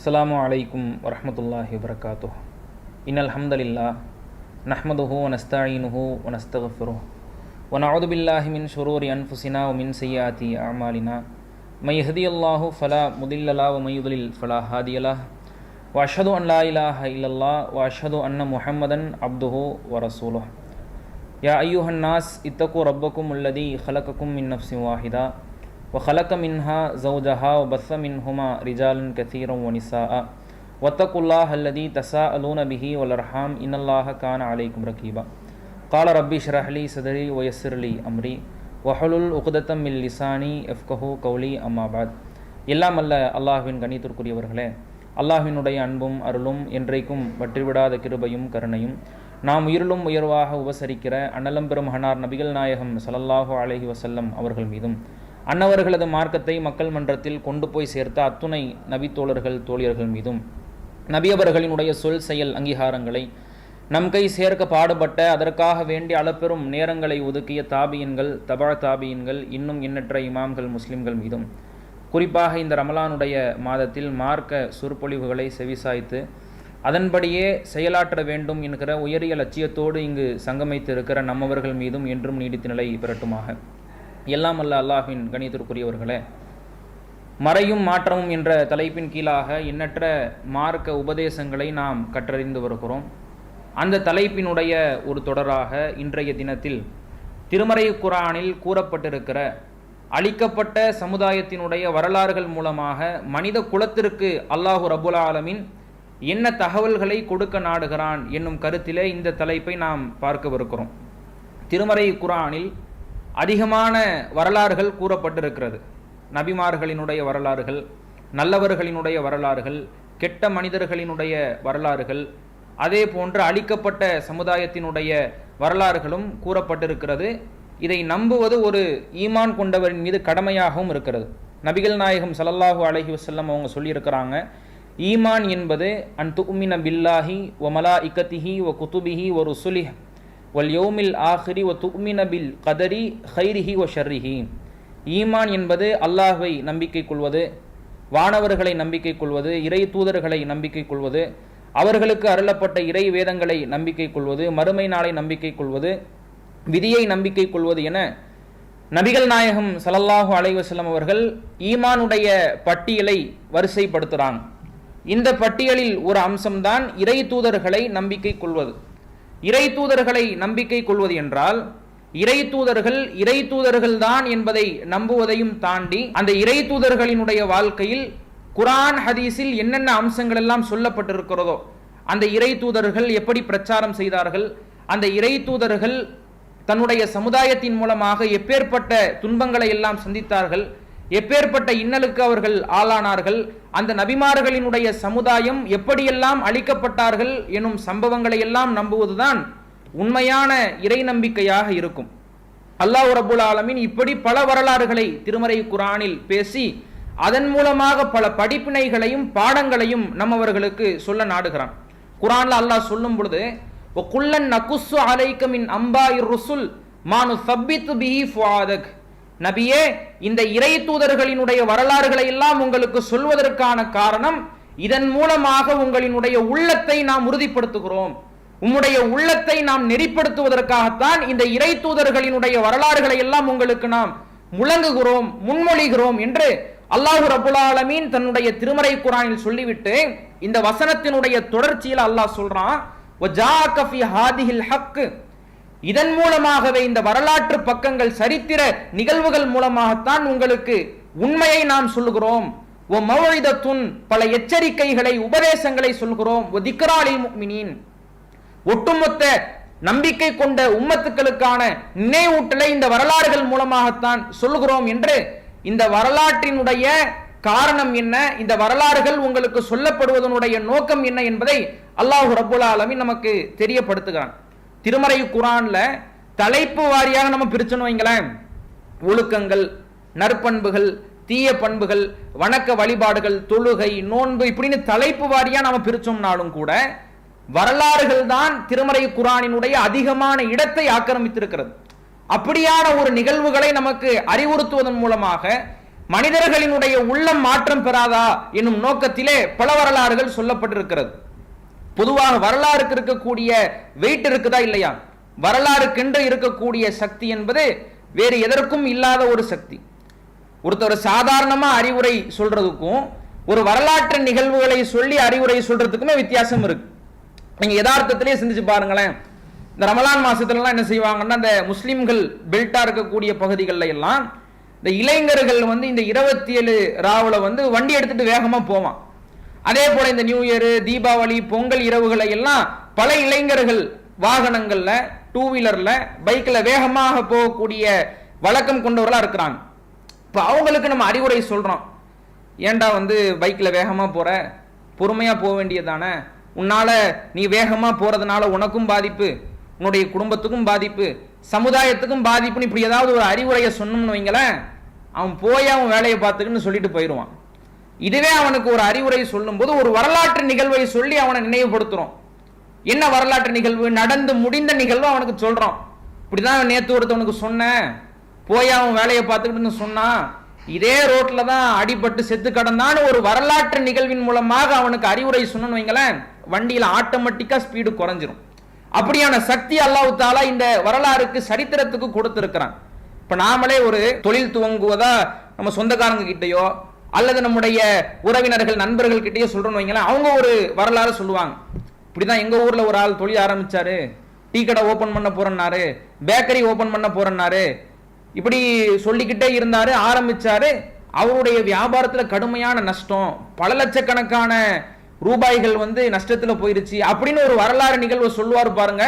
அஸ்ஸலாமு அலைக்கும் வரஹ்மத்துல்லாஹி வபரகாத்துஹு. இன்னல் ஹம்தலில்லாஹ் நஹ்மதுஹு வ நஸ்தஈனுஹு வ நஸ்தக்ஃபிருஹு வ நஊது பில்லாஹி மின் ஷுரூரி அன்ஃபுஸினா வ மின் ஸய்யிஆத்தி அஅமாலினா மை யஹ்தியல்லாஹு ஃபலா முதில்ல லஹு வ மை யுத்லில் ஃபலா ஹாதிய லஹு வ அஷ்ஹது அன் லா இலாஹ இல்லல்லாஹ் வ அஷ்ஹது அன்ன முஹம்மதன் அப்துஹு வ ரசூலுஹு. யா அய்யுஹன் நாஸ் இத்தகு ரப்பக்கும் அல்லதி ஹலகக்கும் மின் நஃப்ஸின் வாஹிதா وخلق منها زوجها وبث منهما رجالا كثيرا ونساء واتقوا الله الذي تساءلون به والارحام ان الله كان عليكم رقيبا. قال ربي اشرح لي صدري ويسر لي امري واحلل عقدة من لساني يفقهوا قولي. اما بعد. எல்லாம் அல்ல அல்லாஹ்வின் கண்ணியத்திற்குரியவர்களே, அல்லாஹ்வினுடைய அன்பும் அருளும் என்றைக்கும் வற்றிவிடாத கிருபையும் கருணையும் நாம் உயிரிலும் உயர்வாக உபசரிக்கிற அன்னலம் பெரும் மகனார் நபிகள் நாயகம் ஸல்லல்லாஹு அலைஹி வஸல்லம் அவர்கள் மீதும் அன்னவர்களது மார்க்கத்தை மக்கள் மன்றத்தில் கொண்டு போய் சேர்த்த அத்துணை நபித்தோழர்கள் தோழியர்கள் மீதும் நபியவர்களினுடைய சொல் செயல் அங்கீகாரங்களை நம் கை சேர்க்க பாடுபட்ட அதற்காக வேண்டிய அளப்பெரும் நேரங்களை ஒதுக்கிய தாபியன்கள் தபா தாபியன்கள் இன்னும் எண்ணற்ற இமாம்கள் முஸ்லிம்கள் மீதும் குறிப்பாக இந்த ரமலானுடைய மாதத்தில் மார்க்க சொற்பொழிவுகளை செவிசாய்த்து அதன்படியே செயலாற்ற வேண்டும் என்கிற உயரிய லட்சியத்தோடு இங்கு சங்கமித்து இருக்கிற நம்மவர்கள் மீதும் என்றும் நீடித்த நிலை பெறட்டுமாக. எல்லாம் அல்ல அல்லாஹ்வின் கணியத்திற்குரியவர்களே, மறையும் மாற்றமும் என்ற தலைப்பின் கீழாக எண்ணற்ற மார்க்க உபதேசங்களை நாம் கற்றறிந்து வருகிறோம். அந்த தலைப்பினுடைய ஒரு தொடராக இன்றைய தினத்தில் திருமறை குர்ஆனில் கூறப்பட்டிருக்கிற அளிக்கப்பட்ட சமுதாயத்தினுடைய வரலாறுகள் மூலமாக மனித குலத்திற்கு அல்லாஹு ரப்புல் ஆலமீன் என்ன தகவல்களை கொடுக்க நாடுகிறான் என்னும் கருத்திலே இந்த தலைப்பை நாம் பார்க்கவிருக்கிறோம். திருமறை குர்ஆனில் அதிகமான வரலாறுகள் கூறப்பட்டிருக்கிறது. நபிமார்களினுடைய வரலாறுகள், நல்லவர்களினுடைய வரலாறுகள், கெட்ட மனிதர்களினுடைய வரலாறுகள், அதே போன்று அழிக்கப்பட்ட சமுதாயத்தினுடைய வரலாறுகளும் கூறப்பட்டிருக்கிறது. இதை நம்புவது ஒரு ஈமான் கொண்டவரின் மீது கடமையாகவும் இருக்கிறது. நபிகள் நாயகம் ஸல்லல்லாஹு அலைஹி வஸல்லம் அவங்க சொல்லியிருக்கிறாங்க, ஈமான் என்பது அன் துமின பில்லாஹி வ மலாஇகத்திஹி வ குதுபிஹி வ ருசுலிஹி வல் யௌமில் ஆஹிரி வ துமின பில் கதரி ஹைரிஹி வ ஷர்ரிஹி. ஈமான் என்பது அல்லாஹ்வை நம்பிக்கை கொள்வது, வானவர்களை நம்பிக்கை கொள்வது, இறை தூதர்களை நம்பிக்கை கொள்வது, அவர்களுக்கு அருளப்பட்ட இறை வேதங்களை நம்பிக்கை கொள்வது, மறுமை நாளை நம்பிக்கை கொள்வது, விதியை நம்பிக்கை கொள்வது என நபிகள் நாயகம் ஸல்லல்லாஹு அலைஹி வஸல்லம் அவர்கள் ஈமானுடைய பட்டியலை வரிசைப்படுத்துகிறாங்க. இந்த பட்டியலில் ஒரு அம்சம்தான் இறை தூதர்களை நம்பிக்கை கொள்வது. இறை தூதர்களை நம்பிக்கை கொள்வது என்றால் இறை தூதர்கள் தான் என்பதை நம்புவதையும் தாண்டி அந்த இறை தூதர்களினுடைய வாழ்க்கையில் குர்ஆன் ஹதீஸில் என்னென்ன அம்சங்கள் எல்லாம் சொல்லப்பட்டிருக்கிறதோ, அந்த இறை தூதர்கள் எப்படி பிரச்சாரம் செய்தார்கள், அந்த இறை தூதர்கள் தன்னுடைய சமுதாயத்தின் மூலமாக எப்பேற்பட்ட துன்பங்களை எல்லாம் சந்தித்தார்கள், எப்பேற்பட்ட இன்னலுக்கு அவர்கள் ஆளானார்கள், அந்த நபிமார்களினுடைய சமுதாயம் எப்படியெல்லாம் அழிக்கப்பட்டார்கள் எனும் சம்பவங்களை எல்லாம் நம்புவதுதான் உண்மையான இறை நம்பிக்கையாக இருக்கும். அல்லாஹ் ரப்புல் ஆலமீன் இப்படி பல வரலாறுகளை திருமறை குர்ஆனில் பேசி அதன் மூலமாக பல படிப்பினைகளையும் பாடங்களையும் நம்மவர்களுக்கு சொல்ல நாடுகிறான். குர்ஆன்ல அல்லாஹ் சொல்லும் பொழுது வகுல்லன் நகுஸ்ஸு அலைக மின் அம்பாயிர் ருசுல் மா நுஸப்பித்து பிஹி ஃபுஆதக். நபியே, இந்த இறை தூதர்களினுடைய வரலாறுகளை எல்லாம் உங்களுக்கு சொல்வதற்கான காரணம் இதன் மூலமாக உங்களினுடைய உள்ளத்தை நாம் உறுதிப்படுத்துகிறோம், உம்முடைய உள்ளத்தை நாம் நெறிப்படுத்துவதற்காகத்தான் இந்த இறை தூதர்களினுடைய வரலாறுகளை எல்லாம் உங்களுக்கு நாம் முழங்குகிறோம், முன்மொழிகிறோம் என்று அல்லாஹ் ரப்புல் ஆலமீன் தன்னுடைய திருமறை குர்ஆனில் சொல்லிவிட்டு இந்த வசனத்தினுடைய தொடர்ச்சியில் அல்லாஹ் சொல்றான், வஜாஅக ஃபீ ஹாதிஹில் ஹக். இதன் மூலமாகவே இந்த வரலாற்று பக்கங்கள் சரித்திர நிகழ்வுகள் மூலமாகத்தான் உங்களுக்கு உண்மையை நாம் சொல்லுகிறோம். ஓ மௌஇதத்துன், பல எச்சரிக்கைகளை உபதேசங்களை சொல்கிறோம். ஓ திக்ரா லில் முஃமினீன், ஒட்டுமொத்த நம்பிக்கை கொண்ட உம்மத்துக்களுக்கான நினைவூட்டலை இந்த வரலாறுகள் மூலமாகத்தான் சொல்லுகிறோம் என்று இந்த வரலாற்றினுடைய காரணம் என்ன, இந்த வரலாறுகள் உங்களுக்கு சொல்லப்படுவதனுடைய நோக்கம் என்ன என்பதை அல்லாஹ் ரப்புல் ஆலமீன் நமக்கு தெரியப்படுத்துகிறான். திருமறை குர்ஆன்ல தலைப்பு வாரியாக நம்ம பிரிச்சோம் வைங்களேன், ஒழுக்கங்கள், நற்பண்புகள், தீய பண்புகள், வணக்க வழிபாடுகள், தொழுகை, நோன்பு, இப்படின்னு தலைப்பு வாரியா நம்ம பிரிச்சோம்னாலும் கூட வரலாறுகள் தான் திருமறை குர்ஆனினுடைய அதிகமான இடத்தை ஆக்கிரமித்திருக்கிறது. அப்படியான ஒரு நிகழ்வுகளை நமக்கு அறிவுறுத்துவதன் மூலமாக மனிதர்களினுடைய உள்ளம் மாற்றம் பெறாதா என்னும் நோக்கத்திலே பல வரலாறுகள் சொல்லப்பட்டிருக்கிறது. பொதுவாக வரலாறுக்கு இருக்கக்கூடிய வெயிட் இருக்குதா இல்லையா? வரலாறுக்கென்று இருக்கக்கூடிய சக்தி என்பது வேறு எதற்கும் இல்லாத ஒரு சக்தி. ஒருத்தர் சாதாரணமா அறிவுரை சொல்றதுக்கும் ஒரு வரலாற்று நிகழ்வுகளை சொல்லி அறிவுரை சொல்றதுக்குமே வித்தியாசம் இருக்கு. நீங்க யதார்த்தத்திலே சிந்திச்சு பாருங்களேன். இந்த ரமலான் மாசத்துல என்ன செய்வாங்கன்னா, இந்த முஸ்லிம்கள் பெல்ட்டா இருக்கக்கூடிய பகுதிகளில் எல்லாம் இந்த இளைஞர்கள் இந்த 27 ராவுல வண்டி எடுத்துட்டு வேகமா போவான். அதே போல இந்த நியூ இயர், தீபாவளி, பொங்கல் இரவுகளை எல்லாம் பல இளைஞர்கள் வாகனங்கள்ல, டூ வீலர்ல, பைக்ல வேகமாக போகக்கூடிய வழக்கம் கொண்டவர்களா இருக்கிறாங்க. இப்ப அவங்களுக்கு நம்ம அறிவுரை சொல்றோம், ஏண்டா பைக்ல வேகமா போற, பொறுமையா போக வேண்டியதானே, உன்னால நீ வேகமா போறதுனால உனக்கும் பாதிப்பு, உன்னுடைய குடும்பத்துக்கும் பாதிப்பு, சமுதாயத்துக்கும் பாதிப்புன்னு இப்படி ஏதாவது ஒரு அறிவுரையை சொன்னோம்னு வைங்களேன், அவன் போய் அவன் வேலையை பார்த்துக்குன்னு சொல்லிட்டு போயிடுவான். இதுவே அவனுக்கு ஒரு அறிவுரை சொல்லும் போது ஒரு வரலாற்று நிகழ்வை சொல்லி அவனை நினைவுபடுத்துறோம். என்ன வரலாற்று நிகழ்வு? நடந்து முடிந்த நிகழ்வு அவனுக்கு சொல்றோம். இப்படிதான் நேத்து ஒருத்தவனுக்கு சொன்னேன், போய் அவன் வேலையை பார்த்துக்கிட்டு சொன்னான், இதே ரோட்ல தான் அடிபட்டு செத்து கடந்தான்னு ஒரு வரலாற்று நிகழ்வின் மூலமாக அவனுக்கு அறிவுரை சொன்னு வைங்களேன், வண்டியில ஆட்டோமேட்டிக்கா ஸ்பீடு குறைஞ்சிரும். அப்படியான சக்தி அல்லாஹ் தஆலா இந்த வரலாறுக்கு சரித்திரத்துக்கு கொடுத்திருக்கிறான். இப்ப நாமளே ஒரு தொழில் துவங்குவதா நம்ம சொந்தக்காரங்க கிட்டயோ அல்லது நம்முடைய உறவினர்கள் நண்பர்கள் கிட்டயோ சொல்றோம்னு வைங்களேன், அவங்க ஒரு வரலாறு சொல்லுவாங்க. இப்படிதான் எங்க ஊர்ல ஒரு ஆள் தொழில் ஆரம்பிச்சாரு, டீ கடை ஓபன் பண்ண போறேன்னாரு, பேக்கரி ஓபன் பண்ண போறேன்னாரு, இப்படி சொல்லிக்கிட்டே இருந்தாரு, ஆரம்பிச்சாரு. அவருடைய வியாபாரத்துல கடுமையான நஷ்டம், பல லட்சக்கணக்கான ரூபாய்கள் நஷ்டத்துல போயிருச்சு அப்படின்னு ஒரு வரலாறு நிகழ்வு சொல்லுவார் பாருங்க.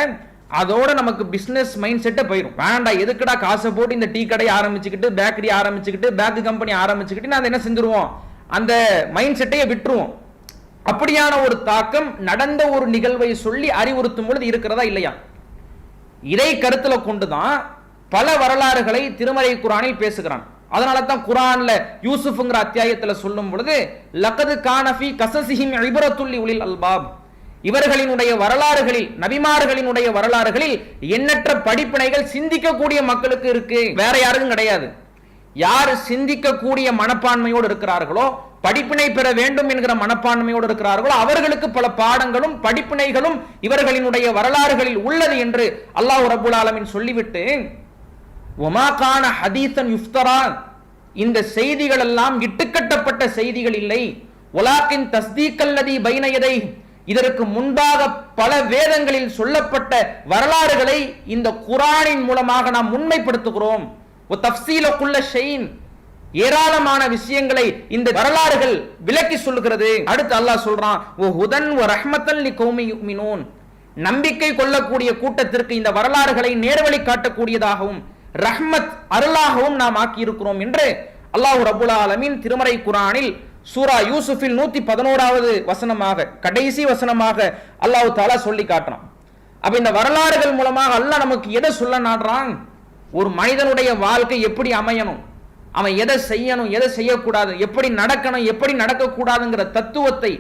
அதோட நமக்கு பிசினஸ் மைண்ட் செட்டே போயிடும். வேண்டாம், எதுக்குடா காசை போட்டு இந்த டீ கடை ஆரம்பிச்சுக்கிட்டு, பேக்கரி ஆரம்பிச்சுக்கிட்டு, பேக் கம்பெனி ஆரம்பிச்சுக்கிட்டு நான் என்ன செஞ்சிருவோம், அந்த மைண்ட் செட்டையே விட்டுருவோம். அப்படியான ஒரு தாக்கம் நடந்த ஒரு நிகழ்வை சொல்லி அறிவுறுத்தும் பொழுது இருக்கிறதா இல்லையா? இதை கருத்துல கொண்டுதான் பல வரலாறுகளை திருமறை குர்ஆனில் பேசுகிறான். அதனால தான் குர்ஆன்ல யூசுப்ங்கிற அத்தியாயத்துல சொல்லும் பொழுது லகது கான ஃபீ கஸஸிஹிம் இப்ரத்துல் லிஉலில் அல்பாப், இவர்களினுடைய வரலாறுகளில், நபிமார்களினுடைய வரலாறுகளில் எண்ணற்ற படிப்பினைகள் சிந்திக்கக்கூடிய மக்களுக்கு இருக்கு, வேற யாருக்கும் கிடையாது. யார் சிந்திக்கக்கூடிய மனப்பான்மையோடு இருக்கிறார்களோ, படிப்பினை பெற வேண்டும் என்கிற மனப்பான்மையோடு இருக்கிறார்களோ அவர்களுக்கு பல பாடங்களும் படிப்பினைகளும் இவர்களினுடைய வரலாறுகளில் உள்ளது என்று அல்லாஹ் ரப்புல் ஆலமீன் சொல்லிவிட்டு, வமா கான ஹதீஸன் யுஃப்தரா, இந்த செய்திகள் எல்லாம் இட்டுக்கட்டப்பட்ட செய்திகள் இல்லை, வலாக்கின் தஸ்தீக்கல்லதி பைன யதை, இதற்கு முன்பாக பல வேதங்களில் சொல்லப்பட்ட வரலாறுகளை இந்த குர்ஆனின் மூலமாக நாம் உண்மைப்படுத்துகிறோம். வ தஃஸீல குல்ல ஷைஇன், ஏராளமான விஷயங்களை இந்த வரலாறுகள் விளக்கி சொல்லுகிறது. அடுத்து அல்லாஹ் சொல்றான், வ ஹுதன் வ ரஹ்மத்தன் லிகௌமி யுமினூன், நம்பிக்கை கொள்ளக்கூடிய கூட்டத்திற்கு இந்த வரலாறுகளை நேர்வழி காட்டக்கூடியதாகவும் ரஹ்மத் அருளாகவும் நாம் ஆக்கி இருக்கிறோம் என்று அல்லாஹ் ரப்புல் ஆலமீன் திருமறை குர்ஆனில் சூரா யூசுஃபில் 111வது வசனமாக, கடைசி வசனமாக அல்லாஹ் தஆலா சொல்லி காட்டுறான். அப்ப இந்த வரலாறுகள் மூலமாக அல்லாஹ் நமக்கு எதை சொல்ல நாடுறான்? ஒரு மனிதனுடைய வாழ்க்கை எப்படி அமையணும், அவன் எதை செய்யணும், எதை செய்யக்கூடாது, எப்படி நடக்கணும், எப்படி நடக்கக்கூடாதுங்கிற தத்துவத்தை,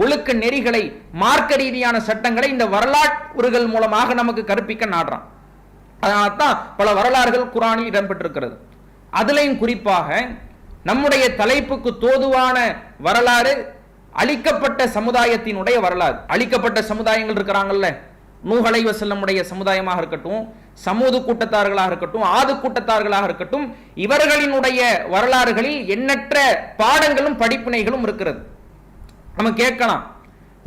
ஒழுக்க நெறிகளை, மார்க்க ரீதியான சட்டங்களை இந்த வரலாறுகள் மூலமாக நமக்கு கற்பிக்க நாடுறான். அதனால்தான் பல வரலாறுகள் குர்ஆனில் இடம்பெற்றிருக்கிறது. அதுலயும் குறிப்பாக நம்முடைய தலைப்புக்கு தோதுவான வரலாறு அழிக்கப்பட்ட சமுதாயத்தினுடைய வரலாறு. அழிக்கப்பட்ட சமுதாயங்கள் இருக்கிறாங்கல்ல, நூஹ் அலைஹிஸ்ஸலாமுடைய சமுதாயமாக இருக்கட்டும், சமூது கூட்டத்தார்களாக இருக்கட்டும், ஆது கூட்டத்தார்களாக இருக்கட்டும், இவர்களினுடைய வரலாறுகளில் எண்ணற்ற பாடங்களும் படிப்பினைகளும் இருக்கிறது. நம்ம கேட்கலாம்,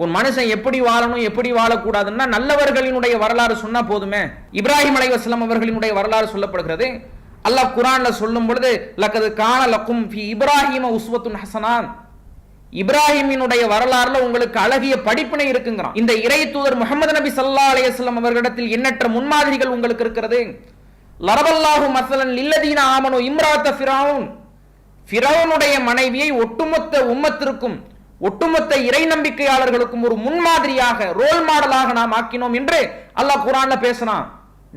ஒரு மனுஷன் எப்படி வாழணும் எப்படி வாழக்கூடாதுன்னா நல்லவர்களினுடைய வரலாறு சொன்னா போதுமே. இப்ராஹிம் அலைஹிஸ்ஸலாம் அவர்களினுடைய வரலாறு சொல்லப்படுகிறது. அல்லாஹ் குர்ஆன்ல சொல்லும் பொழுது லகது கான லக்கும் ஃபீ இப்ராஹீம உஸ்வத்துன் ஹஸனான், இப்ராஹிமினுடைய வரலாறுல உங்களுக்கு அழகிய படிப்பினை இருக்குங்கிறான். இந்த இறை தூதர் முஹம்மது நபி ஸல்லல்லாஹு அலைஹி வஸல்லம் அவர்களிடத்தில் எண்ணற்ற முன்மாதிரிகள் உங்களுக்கு இருக்கிறது. லரபல்லாஹு மஸலன் லில்லதீன ஆமனு இம்ராத்த ஃபிரௌன், ஃபிரௌனுடைய மனைவியை ஒட்டுமொத்த உம்மத்திற்கும், ஒட்டுமொத்த இறை நம்பிக்கையாளர்களுக்கும் ஒரு முன்மாதிரியாக, ரோல் மாடலாக நாம் ஆக்கினோம் என்று அல்லாஹ் குர்ஆன்ல பேசுறான்.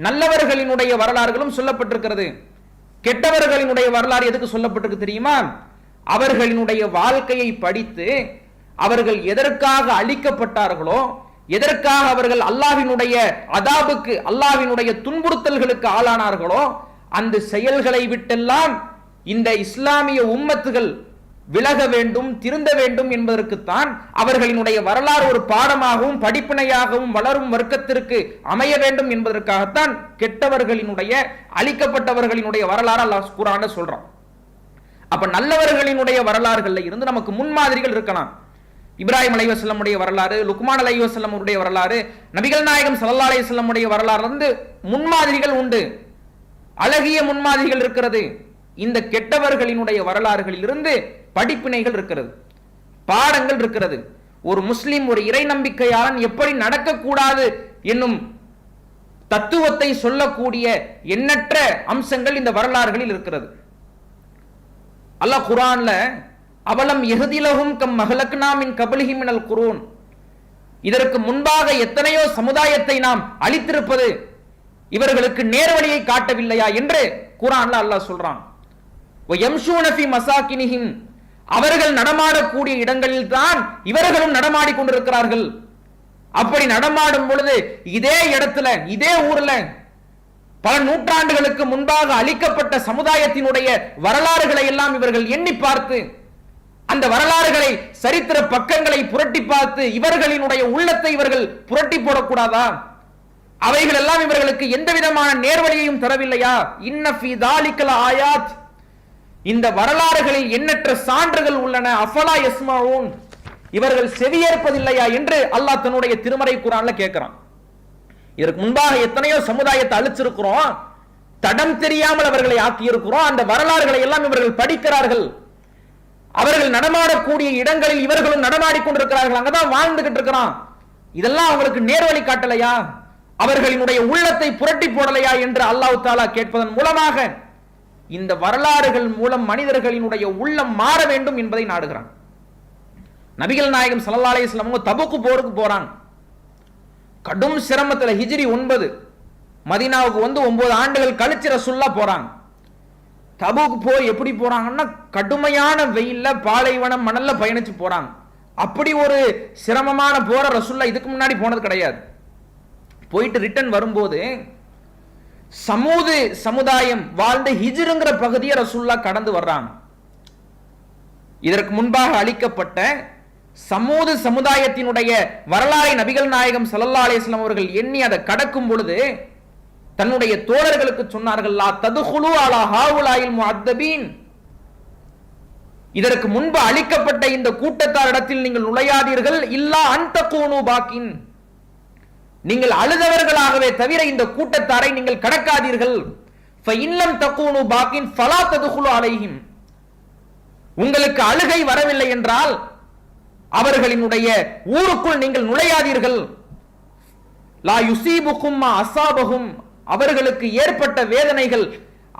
நல்லவர்களினுடைய வரலாறுகளும் சொல்லப்பட்டிருக்கிறது. கெட்டவர்களினுடைய வரலாறு எதுக்கு சொல்லப்பட்டிருக்கு தெரியுமா? அவர்களினுடைய வாழ்க்கையை படித்து அவர்கள் எதற்காக அழிக்கப்பட்டார்களோ, எதற்காக அவர்கள் அல்லாஹ்வினுடைய அதாபுக்கு, அல்லாஹ்வினுடைய துன்புறுத்தல்களுக்கு ஆளானார்களோ, அந்த செயல்களை விட்டெல்லாம் இந்த இஸ்லாமிய உம்மத்துகள் விலக வேண்டும், திருந்த வேண்டும் என்பதற்குத்தான் அவர்களினுடைய வரலாறு ஒரு பாடமாகவும் படிப்பினையாகவும் வளரும் வர்க்கத்திற்கு அமைய வேண்டும் என்பதற்காகத்தான் கெட்டவர்களினுடைய, அழிக்கப்பட்டவர்களினுடைய வரலாறு அல்லாஹ் குர்ஆன்ல சொல்றான். அப்ப நல்லவர்களினுடைய வரலாறுகள்ல இருந்து நமக்கு முன்மாதிரிகள் இருக்கலாம். இப்ராஹிம் அலைஹிஸ்ஸலாம் உடைய வரலாறு, லுக்மான் அலைஹிஸ்ஸலாம் உடைய வரலாறு, நபிகள் நாயகம் ஸல்லல்லாஹு அலைஹி வஸல்லம் உடைய வரலாறு இருந்து முன்மாதிரிகள் உண்டு, அழகிய முன்மாதிரிகள் இருக்கிறது. இந்த கெட்டவர்களினுடைய வரலாறுகளில் இருந்து படிப்பினைகள் இருக்கிறது, பாடங்கள் இருக்கிறது. ஒரு முஸ்லிம், ஒரு இறை நம்பிக்கையாளன் எப்படி நடக்கக்கூடாது என்னும் தத்துவத்தை சொல்லக்கூடிய எண்ணற்ற அம்சங்கள் இந்த வரலாறுகளில் இருக்கிறது. அல்லாஹ் குர்ஆன்ல அவலம் யஹ்திலஹும் கம் மஹலக்னா மின் கப்லிஹிம் மினல் குரூன், இதற்கு முன்பாக எத்தனையோ சமுதாயத்தை நாம் அழித்திருப்பது இவர்களுக்கு நேர்வழியை காட்டவில்லையா என்று குர்ஆன்ல அல்லாஹ் சொல்றான். வயம்ஷூன ஃபீ மசாகினிஹிம், அவர்கள் நடமாடக்கூடிய இடங்களில் தான் இவர்களும் நடமாடி கொண்டிருக்கிறார்கள். அப்படி நடமாடும் பொழுது இதே இடத்துல, இதே ஊர்ல பல நூற்றாண்டுகளுக்கு முன்பாக அழிக்கப்பட்ட சமுதாயத்தினுடைய வரலாறுகளை எல்லாம் இவர்கள் எண்ணி பார்த்து, அந்த வரலாறுகளை, சரித்திர பக்கங்களை புரட்டி பார்த்து இவர்களினுடைய உள்ளத்தை இவர்கள் புரட்டி போடக்கூடாதா? அவைகள் எல்லாம் இவர்களுக்கு எந்த விதமான நேர்வழியையும் தரவில்லையா? இன்ன ஃபீ தாலிகல் ஆயாத், இந்த வரலாறுகளில் எண்ணற்ற சான்றுகள் உள்ளன. அஃபலா யஸ்மஊன், இவர்கள் செவியேற்பதில்லையா என்று அல்லாஹ் தன்னுடைய திருமறை குர்ஆன்ல கேட்கிறான். இதற்கு முன்பாக எத்தனையோ சமுதாயத்தை அழிச்சிருக்கிறோம், தடம் தெரியாமல் அவர்களை ஆக்கியிருக்கிறோம். அந்த வரலாறுகளை எல்லாம் இவர்கள் படிக்கிறார்கள். அவர்கள் நடமாடக்கூடிய இடங்களில் இவர்களும் நடமாடி கொண்டிருக்கிறார்கள், அங்கதான் வாழ்ந்துகிட்டு இருக்கிறான். இதெல்லாம் அவங்களுக்கு நேர்வழி காட்டலையா? அவர்களினுடைய உள்ளத்தை புரட்டி போடலையா என்று அல்லாஹ் தஆலா கேட்பதன் மூலமாக இந்த வரலாறுகள் மூலம் மனிதர்களினுடைய உள்ளம் மாற வேண்டும் என்பதை நாடுகிறான். நபிகள் நாயகம் ஸல்லல்லாஹு அலைஹி வஸல்லம் தபுக்கு போருக்கு போறாங்க. கடும் சிரமத்தில் ஹிஜ்ரி 9 மதீனாவுக்கு வந்து 9 ஆண்டுகள் கழிச்சு ரசூலுல்லாஹ் போறாங்க. தபுக்கு போய் எப்படி போறாங்கன்னா கடுமையான வெயில்ல பாலைவனம் மணல்ல பயணிச்சு போறாங்க. அப்படி ஒரு சிரமமான போற ரசூலுல்லாஹ் இதுக்கு முன்னாடி போனது கிடையாது. போயிட்டு ரிட்டர்ன் வரும்போது சமூது சமுதாயம் வாழ்ந்த ஹிஜ்ருங்கிற பகுதியை ரசூலுல்லாஹ் கடந்து வர்றாங்க. இதற்கு முன்பாக அளிக்கப்பட்ட சமூது சமுதாயத்தினுடைய வரலாறை நபிகள் நாயகம் ஸல்லல்லாஹு அலைஹி வஸல்லம் அவர்கள் எண்ணி அதை கடக்கும் பொழுது தன்னுடைய தோழர்களுக்கு சொன்னார்கள், லா ததுகுலு அலா ஹாவுலாயில் முஅத்தபீன், இதற்கு முன்பு அளிக்கப்பட்ட இந்த கூட்டத்தாரிடத்தில் நீங்கள் நுழையாதீர்கள். இல்லா அன்தகூனு பாக்கின், நீங்கள் அழுதவர்களாகவே தவிர இந்த கூட்டத்தாரை நீங்கள் கடக்காதீர்கள். ஃபஇன்லம் தகூனு பாக்கின் ஃபலா ததுகுலு அலைஹிம், உங்களுக்கு அழுகை வரவில்லை என்றால் அவர்களினுடைய ஊருக்குள் நீங்கள் நுழையாதீர்கள். லா யுசீபுகும் மா அஸாபஹும், அவர்களுக்கு ஏற்பட்ட வேதனைகள்,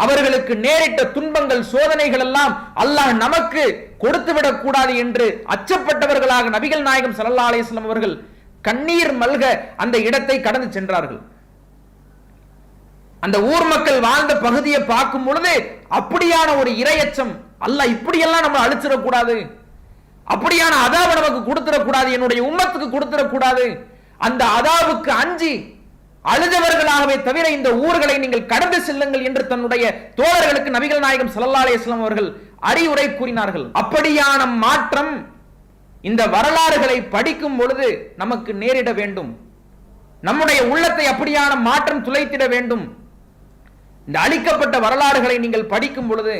அவர்களுக்கு நேரிட்ட துன்பங்கள், சோதனைகள் எல்லாம் அல்லாஹ் நமக்கு கொடுத்துவிடக் கூடாது என்று அச்சப்பட்டவர்களாக நபிகள் நாயகம் ஸல்லல்லாஹு அலைஹி வஸல்லம் அவர்கள் கண்ணீர் மல்க அந்த இடத்தை கடந்து சென்றார்கள். அந்த ஊர் மக்கள் வாழ்ந்த பகுதியை பார்க்கும் பொழுது அப்படியான ஒரு இரையச்சம், அல்லாஹ் இப்படியெல்லாம் நம்ம அழிச்சிடக்கூடாது, அப்படியான அதாவை நமக்கு கொடுத்துடக்கூடாது, என்னுடைய உம்மத்துக்கு கொடுத்துடக்கூடாது, அந்த அதாவுக்கு அஞ்சி அழுதவர்களாகவே தவிர இந்த ஊர்களை நீங்கள் கடந்து செல்லுங்கள் என்று தன்னுடைய தோழர்களுக்கு நபிகள் நாயகம் ஸல்லல்லாஹு அலைஹி வஸல்லம் அவர்கள் அறிவுரை கூறினார்கள். அப்படியான மாற்றம் இந்த வரலாறுகளை படிக்கும் பொழுது நமக்கு நேரிட வேண்டும். நம்முடைய உள்ளத்தை அப்படியான மாற்றம் துளைத்திட வேண்டும். இந்த அழிக்கப்பட்ட வரலாறுகளை நீங்கள் படிக்கும் பொழுது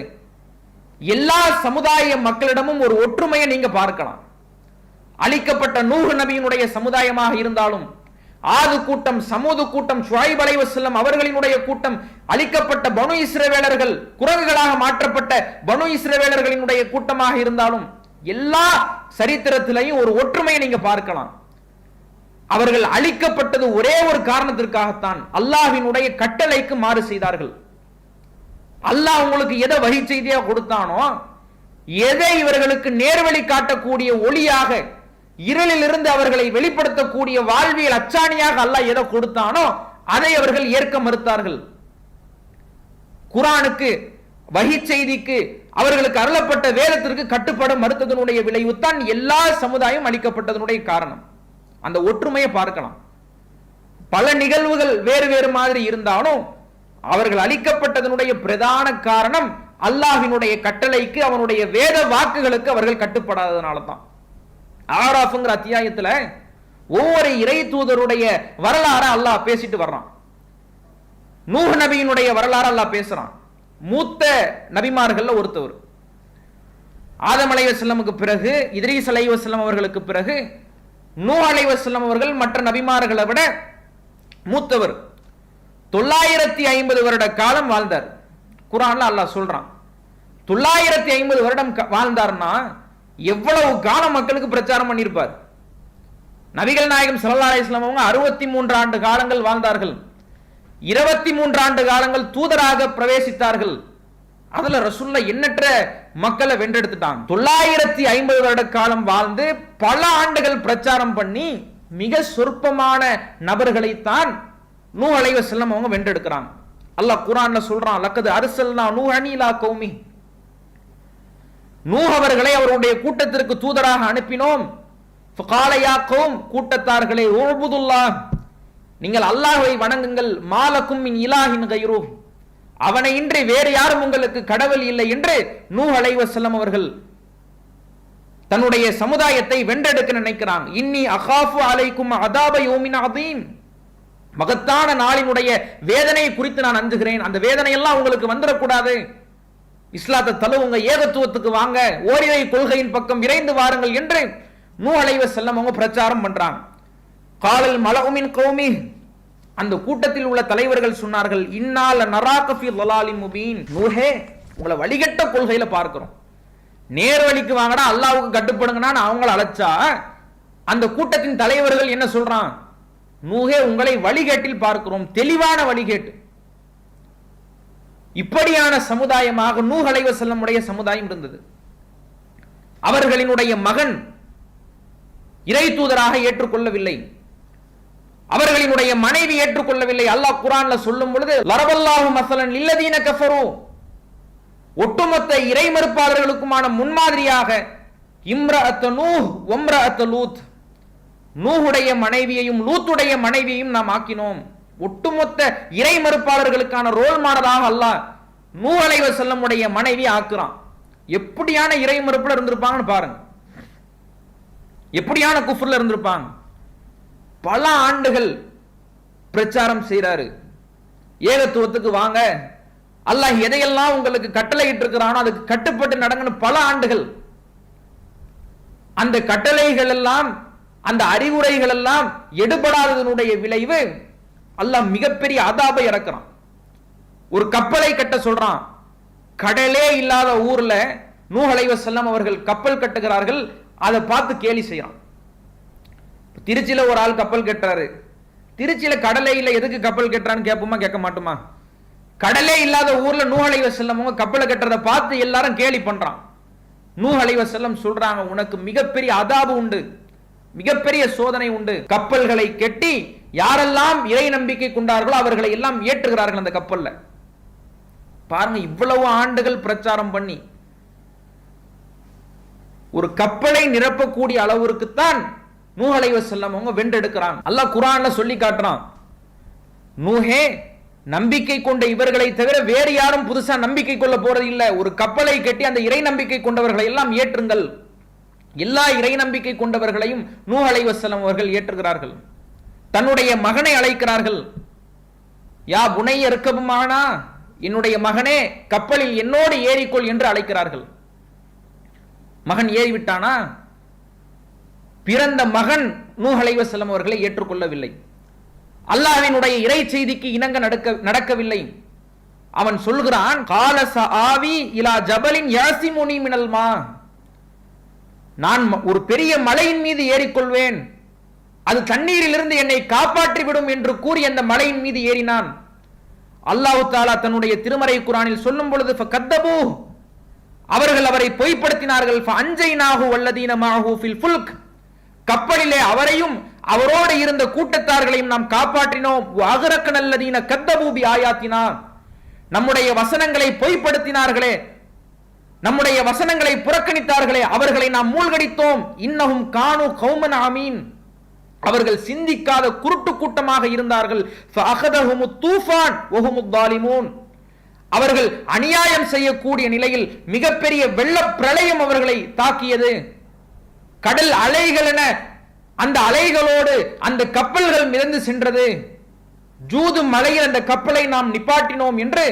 எல்லா சமுதாய மக்களிடமும் ஒரு ஒற்றுமையை நீங்க பார்க்கலாம். அழிக்கப்பட்ட நூஹ் நபியினுடைய சமுதாயமாக இருந்தாலும், ஆது கூட்டம், சமூது கூட்டம், ஷுஐப் அலைஹிஸ்ஸலாம் அவர்களினுடைய கூட்டம், அழிக்கப்பட்ட பனு இஸ்ரவேலர்கள், குரங்குகளாக மாற்றப்பட்ட பனு இஸ்ரவேலர்களினுடைய கூட்டமாக இருந்தாலும், எல்லா சரித்திரத்திலையும் ஒரு ஒற்றுமையை நீங்க பார்க்கலாம். அவர்கள் அழிக்கப்பட்டது ஒரே ஒரு காரணத்திற்காகத்தான், அல்லாஹ்வினுடைய கட்டளைக்கு மாறு செய்தார்கள். அல்லாஹ் உங்களுக்கு எதை வகை செய்தியா கொடுத்தானோ, எதை இவர்களுக்கு நேர்வழி காட்டக்கூடிய ஒளியாக, இருளில் இருந்து அவர்களை வெளிப்படுத்தக்கூடிய வாழ்வியல் அச்சாணியாக அல்லாஹ் எதை கொடுத்தானோ அதை அவர்கள் ஏற்க மறுத்தார்கள். குர்ஆனுக்கு, வஹி செய்திக்கு, அவர்களுக்கு அருளப்பட்ட வேதத்திற்கு கட்டுப்பட மறுத்ததனுடைய விளைவுதான் எல்லா சமுதாயம் அளிக்கப்பட்டதனுடைய காரணம். அந்த ஒற்றுமையை பார்க்கலாம். பல நிகழ்வுகள் வேறு வேறு மாதிரி இருந்தாலும் அவர்கள் அளிக்கப்பட்டதனுடைய பிரதான காரணம் அல்லாஹ்வினுடைய கட்டளைக்கு, அவனுடைய வேத வாக்குகளுக்கு அவர்கள் கட்டுப்படாததுனால தான். ஆராஃப்ங்கிற அத்தியாயத்துல ஒவ்வொரு இறை தூதருடைய வரலாறு அல்லாஹ் பேசிட்டு வர்றான். நூஹ் நபியினுடைய வரலாறு அல்லாஹ் பேசுறான். மூத்த நபிமார்கள்ல ஒருத்தவர். ஆதம் அலைஹிஸ்ஸலாமுக்கு பிறகு, இத்ரீஸ் அலைஹிஸ்ஸலாம் அவர்களுக்கு பிறகு நூஹ் அலைஹிஸ்ஸலாம் அவர்கள் மற்ற நபிமார்களை விட மூத்தவர். 950 வருட காலம் வாழ்ந்தார். குர்ஆன்ல அல்லாஹ் சொல்றான். 950 வருடம் வாழ்ந்தார்னா எவ்வளவு காலம் மக்களுக்கு பிரச்சாரம் பண்ணியிருப்பார். நபிகள் நாயகம் ஸல்லல்லாஹு அலைஹி வஸல்லம் அவங்க 63 ஆண்டு காலங்கள் வாழ்ந்தார்கள். 23 ஆண்டு காலங்கள் தூதராக பிரவேசித்தார்கள். அதுல ரசூலுல்லாஹ் எண்ணற்ற மக்களை வென்றெடுத்துட்டாங்க. 950 வருட காலம் வாழ்ந்து பல ஆண்டுகள் பிரச்சாரம் பண்ணி மிக சொற்பமான நபர்களைத்தான் நூஹ் அலைஹிஸ்ஸலாம் அவங்க வென்றெடுக்கிறாங்க. அல்லாஹ் குர்ஆன்ல சொல்றான், லக்கது அர்சல்னா நூஹன் இலா கௌமி, நூஹ் அவர்களை அவருடைய கூட்டத்திற்கு தூதராக அனுப்பினோம். ஃபகால யா கௌம், கூட்டத்தார்களே, உபுதுல்லாஹ், நீங்கள் அல்லாஹ்வை வணங்குங்கள். மாலக்கும் மின் இலாஹின் கைரு, அவனை இன்றி வேறு யாரும் உங்களுக்கு கடவுள் இல்லை என்று நூஹ் அலைஹிஸ்ஸலாம் அவர்கள் தன்னுடைய சமுதாயத்தை வென்றெடுக்க நினைக்கிறாங்க. இன்னி அகாஃபு அலைக்கும் அதாப யௌமின் அதீம், மகத்தான நாளினுடைய வேதனை குறித்து நான் அஞ்சுகிறேன். அந்த வேதனை எல்லாம் உங்களுக்கு வந்துடக்கூடாது. இஸ்லாத்தை தழுவுங்க, ஏகத்துவத்துக்கு வாங்க, ஓரிரை கொள்கையின் பக்கம் விரைந்து வாருங்கள் என்று நூஹ் அலைஹிஸ்ஸலாம் அவங்க பிரச்சாரம் பண்றாங்க. காலல் மலஉமின் கௌமி, அந்த கூட்டத்தில் உள்ள தலைவர்கள் சொன்னார்கள், இன்னால நராக ஃபீ ضلالின் முபீன், நூஹே, உங்களை வழிகட்ட கொள்கையில பார்க்கிறோம். நேர் வழிக்கு வாங்கடா, அல்லாஹ்வுக்கு கட்டுப்படுங்கன்னு அவங்களை அழைச்சா அந்த கூட்டத்தின் தலைவர்கள் என்ன சொல்றான்? நூஹே, உங்களை வழிகேட்டில் பார்க்கிறோம், தெளிவான வழிகேட்டு. இப்படியான சமுதாயமாக நூஹ் அலைஹிஸ்ஸலாம் உடைய சமுதாயம் இருந்தது. அவர்களினுடைய மகன் இறை தூதராக ஏற்றுக்கொள்ளவில்லை, அவர்களினுடைய மனைவி ஏற்றுக்கொள்ளவில்லை. அல்லாஹ் குர்ஆன்ல சொல்லும் பொழுது, லரபல்லாஹு மஸலன் லில்லதீன கஃபரு, ஒட்டுமொத்த இறை மறுப்பாளர்களுக்குமான முன்மாதிரியாக இம்ரஅத் நூஹ் வம்ரஅத் லூத், நூஹுடைய மனைவியையும் லூத்துடைய மனைவியையும் நாம் ஆக்கினோம். ஒட்டுமொத்த இறை மறுப்பாளர்களுக்கான ரோல் மாடலாக அல்லாஹ் நூஹ் அலைஹிஸ்ஸலாம் உடைய மனைவி ஆக்குறான். எப்படியான இறை மறுப்புல இருந்திருப்பாங்கன்னு பாருங்க, எப்படியான குஃப்ர்ல இருந்திருப்பாங்க. பல ஆண்டுகள் பிரச்சாரம் செய்யறாரு, ஏகத்துவத்துக்கு வாங்க, அல்லாஹ் எதையெல்லாம் உங்களுக்கு கட்டளையிட்டு இருக்கிறானோ அதுக்கு கட்டுப்பட்டு நடங்கன்னு பல ஆண்டுகள். அந்த கட்டளைகள் எல்லாம், அந்த அறிவுரைகள் எல்லாம் எடுபடாததனுடைய விளைவு அல்லாஹ் மிகப்பெரிய அதாபை இறக்குறான். ஒரு கப்பலை கட்ட சொல்றான். கடலே இல்லாத ஊர்ல நூஹ் அலைஹிஸ்ஸலாம் அவர்கள் கப்பல் கட்டுகிறார்கள். அதை பார்த்து கேலி செய்யறான். திருச்சியில ஒரு ஆள் கப்பல் கட்டுறாரு. திருச்சியில கடலே இல்ல, எதுக்கு கப்பல் கட்டுறான்னு கேட்போமா? கேட்க மாட்டோமா? கடலே இல்லாத ஊர்ல நூஹ் அலைஹிஸ்ஸலாம் அவங்க கப்பலை கட்டுறதை பார்த்து எல்லாரும் கேலி பண்றான். நூஹ் அலைஹிஸ்ஸலாம் சொல்றாங்க, உனக்கு மிகப்பெரிய அதாபு உண்டு, மிகப்பெரிய சோதனை உண்டு. கப்பல்களை கட்டி யாரெல்லாம் இறை நம்பிக்கை கொண்டார்களோ அவர்களை எல்லாம் ஏற்றுகிறார்கள் அந்த கப்பல்ல. பாருங்க, இவ்வளவு ஆண்டுகள் பிரச்சாரம் பண்ணி ஒரு கப்பலை நிரப்பக்கூடிய அளவிற்குத்தான் நூஹ் அலைஹிஸ்ஸலாம் அவங்க வென்றெடுக்கிறாங்க. அல்லாஹ் குர்ஆன்ல சொல்லி காட்டுறான், நூஹே, நம்பிக்கை கொண்ட இவர்களை தவிர வேறு யாரும் புதுசா நம்பிக்கை கொள்ள போறது இல்ல. ஒரு கப்பலை கட்டி அந்த இறை நம்பிக்கை கொண்டவர்களை எல்லாம் ஏற்றுங்கள். எல்லா இறை நம்பிக்கை கொண்டவர்களையும் நூஹ் அலைஹிஸ்ஸலாம் அவர்கள் ஏற்றுகிறார்கள். தன்னுடைய மகனை அழைக்கிறார்கள். யா புனைய இருக்கபுமானா, என்னுடைய மகனே கப்பலில் என்னோடு ஏறிக்கொள் என்று அழைக்கிறார்கள். மகன் ஏறிவிட்டானா? பிறந்த மகன் நூஹ் அலைஹிஸ்ஸலாம் அவர்களை ஏற்றுக்கொள்ளவில்லை. அல்லாஹ்வினுடைய இறை செய்திக்கு இணங்க நடக்கவில்லை. அவன் சொல்கிறான், கால சஆவி இலா ஜபலின் யாசிமுனி மினல் மா, நான் ஒரு பெரிய மலையின் மீது ஏறிக்கொள்வேன், அது தண்ணீரிலிருந்து என்னை காப்பாற்றி விடும் என்று கூறி அந்த மலையின் மீது ஏறினான். அல்லாஹ் தஆலா தன்னுடைய திருமறை குர்ஆனில் சொல்லும் பொழுது, ஃபகத்தபூ, அவர்கள் அவரை பொய்ப்படுத்தினார்கள். ஃபஅன்ஜைனாஹு வல்லதீன மஅஹு ஃபில் ஃபுல்க், கப்பலிலே அவரையும் அவரோடு இருந்த கூட்டத்தார்களையும் நாம் காப்பாற்றினோம். வஅக்ரக்னல்லதீன கத்தபூ பிஆயாத்தினா, நம்முடைய வசனங்களை பொய்ப்படுத்தினார்களே, நம்முடைய வசனங்களை புறக்கணித்தார்களே, அவர்களை நாம் மூழ்கடித்தோம். இன்னஹும் கானு கௌமன் ஆமீன், அவர்கள் சிந்திக்காத குருட்டு கூட்டமாக இருந்தார்கள். ஃபஅகதஹுமுத் தூஃபான் வஹுமுத் ஸாலிமூன், அவர்கள் அநியாயம் செய்யக்கூடிய நிலையில் மிகப்பெரிய வெள்ள பிரளயம் அவர்களை தாக்கியது. கடல் அலைகள் என அந்த அலைகளோடு அந்த கப்பல்கள் மிதந்து சென்றது. ஜூது மலையில் அந்த கப்பலை நாம் நிப்பாட்டினோம் என்று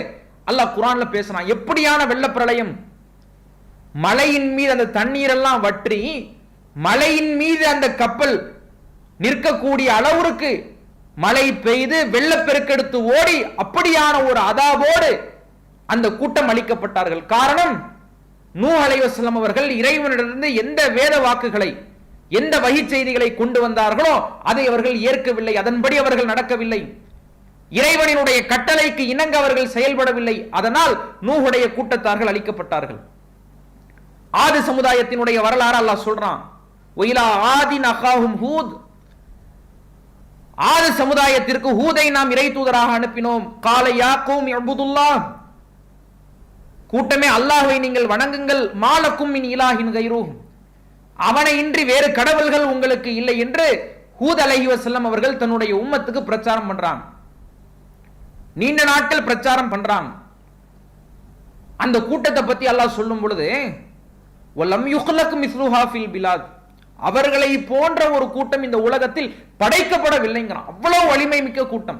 அல்லாஹ் குர்ஆன்ல பேசுறான். எப்படியான வெள்ள பிரளயம்! மலையின் மீது அந்த தண்ணீர் எல்லாம் வற்றி மலையின் மீது அந்த கப்பல் நிற்கக்கூடிய அளவிற்கு மழை பெய்து வெள்ளப்பெருக்கெடுத்து ஓடி அப்படியான ஒரு அதாபோடு அந்த கூட்டம் அளிக்கப்பட்டார்கள். காரணம், நூஹ் அலைஹிஸ்ஸலாம் அவர்கள் இறைவனிடமிருந்து எந்த வேத வாக்குகளை எந்த வஹி செய்திகளை கொண்டு வந்தார்களோ அதை அவர்கள் ஏற்கவில்லை. அதன்படி அவர்கள் நடக்கவில்லை. இறைவனினுடைய கட்டளைக்கு இணங்க அவர்கள் செயல்படவில்லை. அதனால் நூஹுடைய கூட்டத்தார்கள் அழிக்கப்பட்டார்கள். ஆது சமுதாயத்தினுடைய வரலாறு அல்லாஹ் சொல்றான். ஒயிலா ஆதின் அகாஹும் ஹூத், ஆது சமுதாயத்திற்கு ஹூதை நாம் இறை தூதராக அனுப்பினோம். கால யாக்கூம் இஅ்புதுல்லாஹ், கூட்டமே அல்லாஹ்வை நீங்கள் வணங்குங்கள். மாலக்கும் மின் இலாஹின் கைரு, அவனை இன்றி வேறு கடவுள்கள் உங்களுக்கு இல்லை என்று ஹூத் அலைஹிஸ்ஸலாம் அவர்கள் தன்னுடைய உம்மத்துக்கு பிரச்சாரம் பண்றாங்க. நீண்ட நாட்கள் பிரச்சாரம் பண்றாங்க. அந்த கூட்டத்தை பத்தி அல்லாஹ் சொல்லும் பொழுது வலம் யுக்லக் மிஸ்லுஹா ஃபில் பிலாத், அவர்களை போன்ற ஒரு கூட்டம் இந்த உலகத்தில் படைக்கப்படவில்லைங்கிறான். அவ்வளவு வலிமை மிக்க கூட்டம்.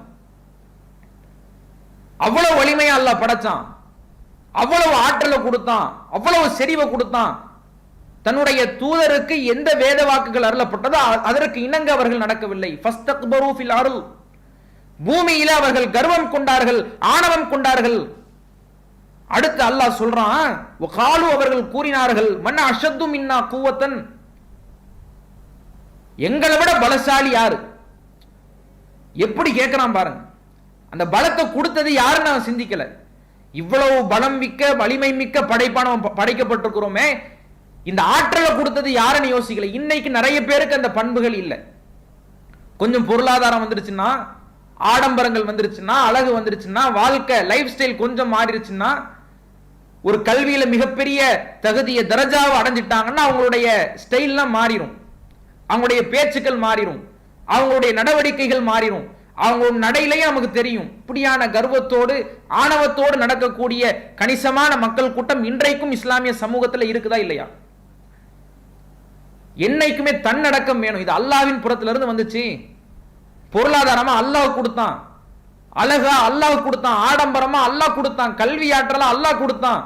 அவ்வளவு வலிமையா அல்லாஹ் படைச்சான். அவ்வளவு ஆற்றலை கொடுத்தான், அவ்வளவு செறிவை கொடுத்தான். தன்னுடைய தூதருக்கு எந்த வேத வாக்குகள் அருளப்பட்டதோ அதற்கு இணங்க அவர்கள் நடக்கவில்லை. ஃபஸ்தக்பரு ஃபில் அர்ல், பூமியில அவர்கள் கர்வம் கொண்டார்கள், ஆணவம் கொண்டார்கள். அடுத்து அல்லாஹ் சொல்றான், வகாலு, அவர்கள் கூறினார்கள், மன் அஷத்து மின்னா குவத்தன், எங்களை விட பலசாலி யாரு? எப்படி கேட்கிறான் பாருங்க. அந்த பலத்தை கொடுத்தது யாருன்னு நான் சிந்திக்கல. இவ்வளவு பலம் மிக்க வலிமை மிக்க படைப்பான படைக்கப்பட்டிருக்கிறோமே, இந்த ஆற்றலை கொடுத்தது யாருன்னு யோசிக்கல. இன்னைக்கு நிறைய பேருக்கு அந்த பண்புகள் இல்லை. கொஞ்சம் பொருளாதாரம் வந்துருச்சுன்னா, ஆடம்பரங்கள் வந்துருச்சுன்னா, அழகு வந்துருச்சுன்னா, வாழ்க்கை லைஃப் ஸ்டைல் கொஞ்சம் மாறிடுச்சுன்னா, ஒரு கல்வியில மிகப்பெரிய தகுதியை தரஜாவை அடைஞ்சிட்டாங்கன்னா அவங்களுடைய ஸ்டைல்லாம் மாறிடும், அவங்களுடைய பேச்சுக்கள் மாறிடும், அவங்களுடைய நடவடிக்கைகள் மாறிடும், அவங்களோட நடையிலேயே நமக்கு தெரியும். இப்படியான கர்வத்தோடு ஆணவத்தோடு நடக்கக்கூடிய கணிசமான மக்கள் கூட்டம் இன்றைக்கும் இஸ்லாமிய சமூகத்தில் இருக்குதா இல்லையா? என்னைக்குமே தன்னடக்கம் வேணும். இது அல்லாஹ்வின் புறத்திலிருந்து வந்துச்சு. பொருளாதாரமா அல்லாஹ் கொடுத்தான், அழகா அல்லாஹ் கொடுத்தான், ஆடம்பரமா அல்லாஹ் கொடுத்தான், கல்வி ஆற்றலா அல்லாஹ் கொடுத்தான்.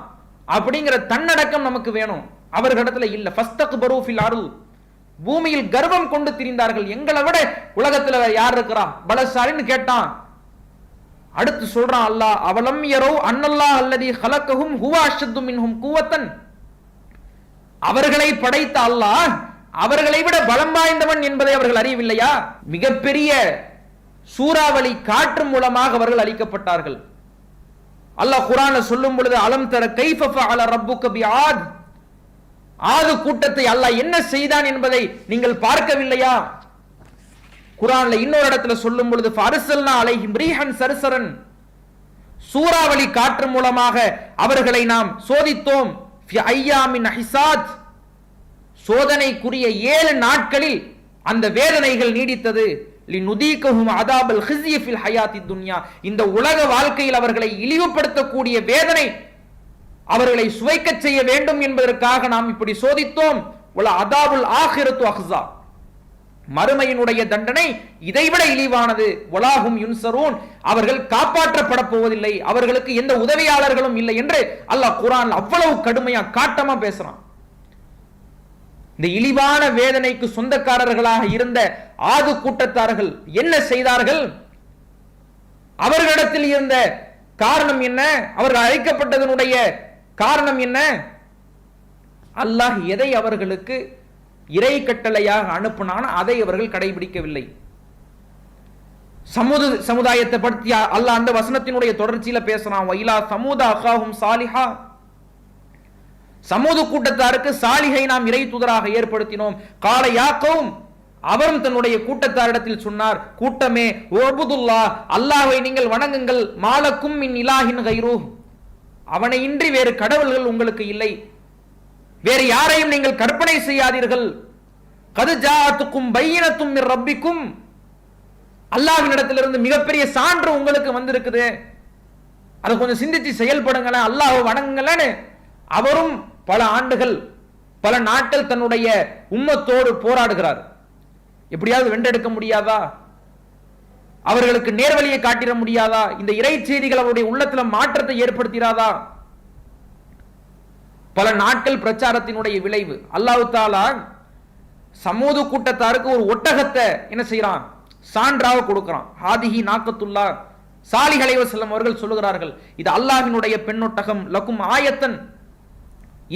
அப்படிங்கிற தன்னடக்கம் நமக்கு வேணும். அவர்களிடத்துல இல்ல. ஃபஸ்தக்பரு ஃபில் அர்ல், பூமியில் கர்வம் கொண்டு திரிந்தார்கள். எங்களை விட உலகத்துல யார் இருக்கிறா பலசாலின்னு கேட்டான். அடுத்து சொல்றான் அல்லாஹ், அவலம் யரோ அன்னல்லாஹ் அல்லதி ஹலக்கஹும் ஹுவ அஷத்து மின்ஹும் குவத்தன், அவர்களை படைத்த அல்லாஹ் அவர்களை விட பலம் வாய்ந்தவன் என்பதை அவர்கள் அறியவில்லையா? மிகப்பெரிய சூறாவளி காற்று மூலமாக அவர்கள் அழிக்கப்பட்டார்கள். அல்லாஹ் குர்ஆன்ல சொல்லும் பொழுது, அலம் தர கைஃப ஃபஅல ரப்புக பிஆத், ஆது கூட்டத்தை அல்லாஹ் என்ன செய்தான் என்பதை நீங்கள் பார்க்கவில்லையா? குர்ஆன்ல இன்னொரு இடத்துல சொல்லும் பொழுது, ஃபஅர்சல்னா அலைஹிம் ரீஹன் சர்சரன், சூறாவளி காற்று மூலமாக அவர்களை நாம் சோதித்தோம். ஃபி ஐயாமின் ஹிசாத், சோதனைக்குரிய 7 நாட்களில் அந்த வேதனைகள் நீடித்தது. லினுதீகஹும் அதாபல் ஹிஸ்ய ஃபில் ஹயாத்தித் துன்யா, இந்த உலக வாழ்க்கையில் அவர்களை இழிவுபடுத்தக்கூடிய வேதனை அவர்களை சுவைக்க செய்ய வேண்டும் என்பதற்காக நாம் இப்படி சோதித்தோம். வல அதாபுல் ஆகிரத்து அஹ்ஸா, மறுமையினுடைய தண்டனை இதைவிட இழிவானது. வலாஹும் யுன்சரூன், அவர்கள் காப்பாற்றப்பட போவதில்லை, அவர்களுக்கு எந்த உதவியாளர்களும் இல்லை என்று அல்லாஹ் குர்ஆன் அவ்வளவு கடுமையா காட்டமா பேசுறான். இந்த இழிவான வேதனைக்கு சொந்தக்காரர்களாக இருந்த ஆது கூட்டத்தார்கள் என்ன செய்தார்கள்? அவர்களிடத்தில் இருந்த காரணம் என்ன? அவர்கள் அழைக்கப்பட்டதனுடைய காரணம் என்ன? அல்லாஹ் எதை அவர்களுக்கு இறை கட்டளையாக அனுப்பினான் அதை அவர்கள் கடைபிடிக்கவில்லை. சமுதாயத்தை பற்றி அல்லாஹ் அந்த வசனத்தினுடைய தொடர்ச்சியில பேசுறான். வைலா சமூத அகாஹும் சாலிஹா, சமூது கூட்டத்தாருக்கு சாலிஹை நாம் இறை தூதராக ஏற்படுத்தினோம். கால யாக்கௌம், அவரும் தன்னுடைய கூட்டத்தாரிடத்தில் சொன்னார், கூட்டமே உஅ்புதுல்லாஹ், அல்லாஹ்வை நீங்கள் வணங்குங்கள். மாலக்கும் மின் இலாஹின் கைரு, அவனை இன்றி வேறு கடவுள்கள் உங்களுக்கு இல்லை, வேறு யாரையும் நீங்கள் கற்பனை செய்யாதீர்கள். கது ஜாஅத்துக்கும் பையினத்தும் மிர் ரப்பிக்கும், அல்லாஹ்வினிடத்திலிருந்து மிகப்பெரிய சான்று உங்களுக்கு வந்திருக்குது. அதை கொஞ்சம் சிந்திச்சு செயல்படுங்களேன், அல்லாஹ் வணங்குங்களேன்னு அவரும் பல ஆண்டுகள் பல நாட்கள் தன்னுடைய உம்மத்தோடு போராடுகிறார். எப்படியாவது வென்றெடுக்க முடியாதா? அவர்களுக்கு நேர்வழியை காட்டிட முடியாதா? இந்த இறை செய்திகள் அவருடைய உள்ளத்துல மாற்றத்தை ஏற்படுத்திடாதா? பல நாட்கள் பிரச்சாரத்தினுடைய விளைவு அல்லாஹ் தஆலா சமூது கூட்டத்தாருக்கு ஒரு ஒட்டகத்தை என்ன செய்யறான்? சான்றாக கொடுக்கிறான். ஹாதிஹி நாக்கத்துல்லா, சாலிஹ் அலைஹி வஸல்லம் அவர்கள் சொல்லுகிறார்கள், இது அல்லாஹ்வினுடைய பெண்ணொட்டகம், லக்கும் ஆயத்தன்,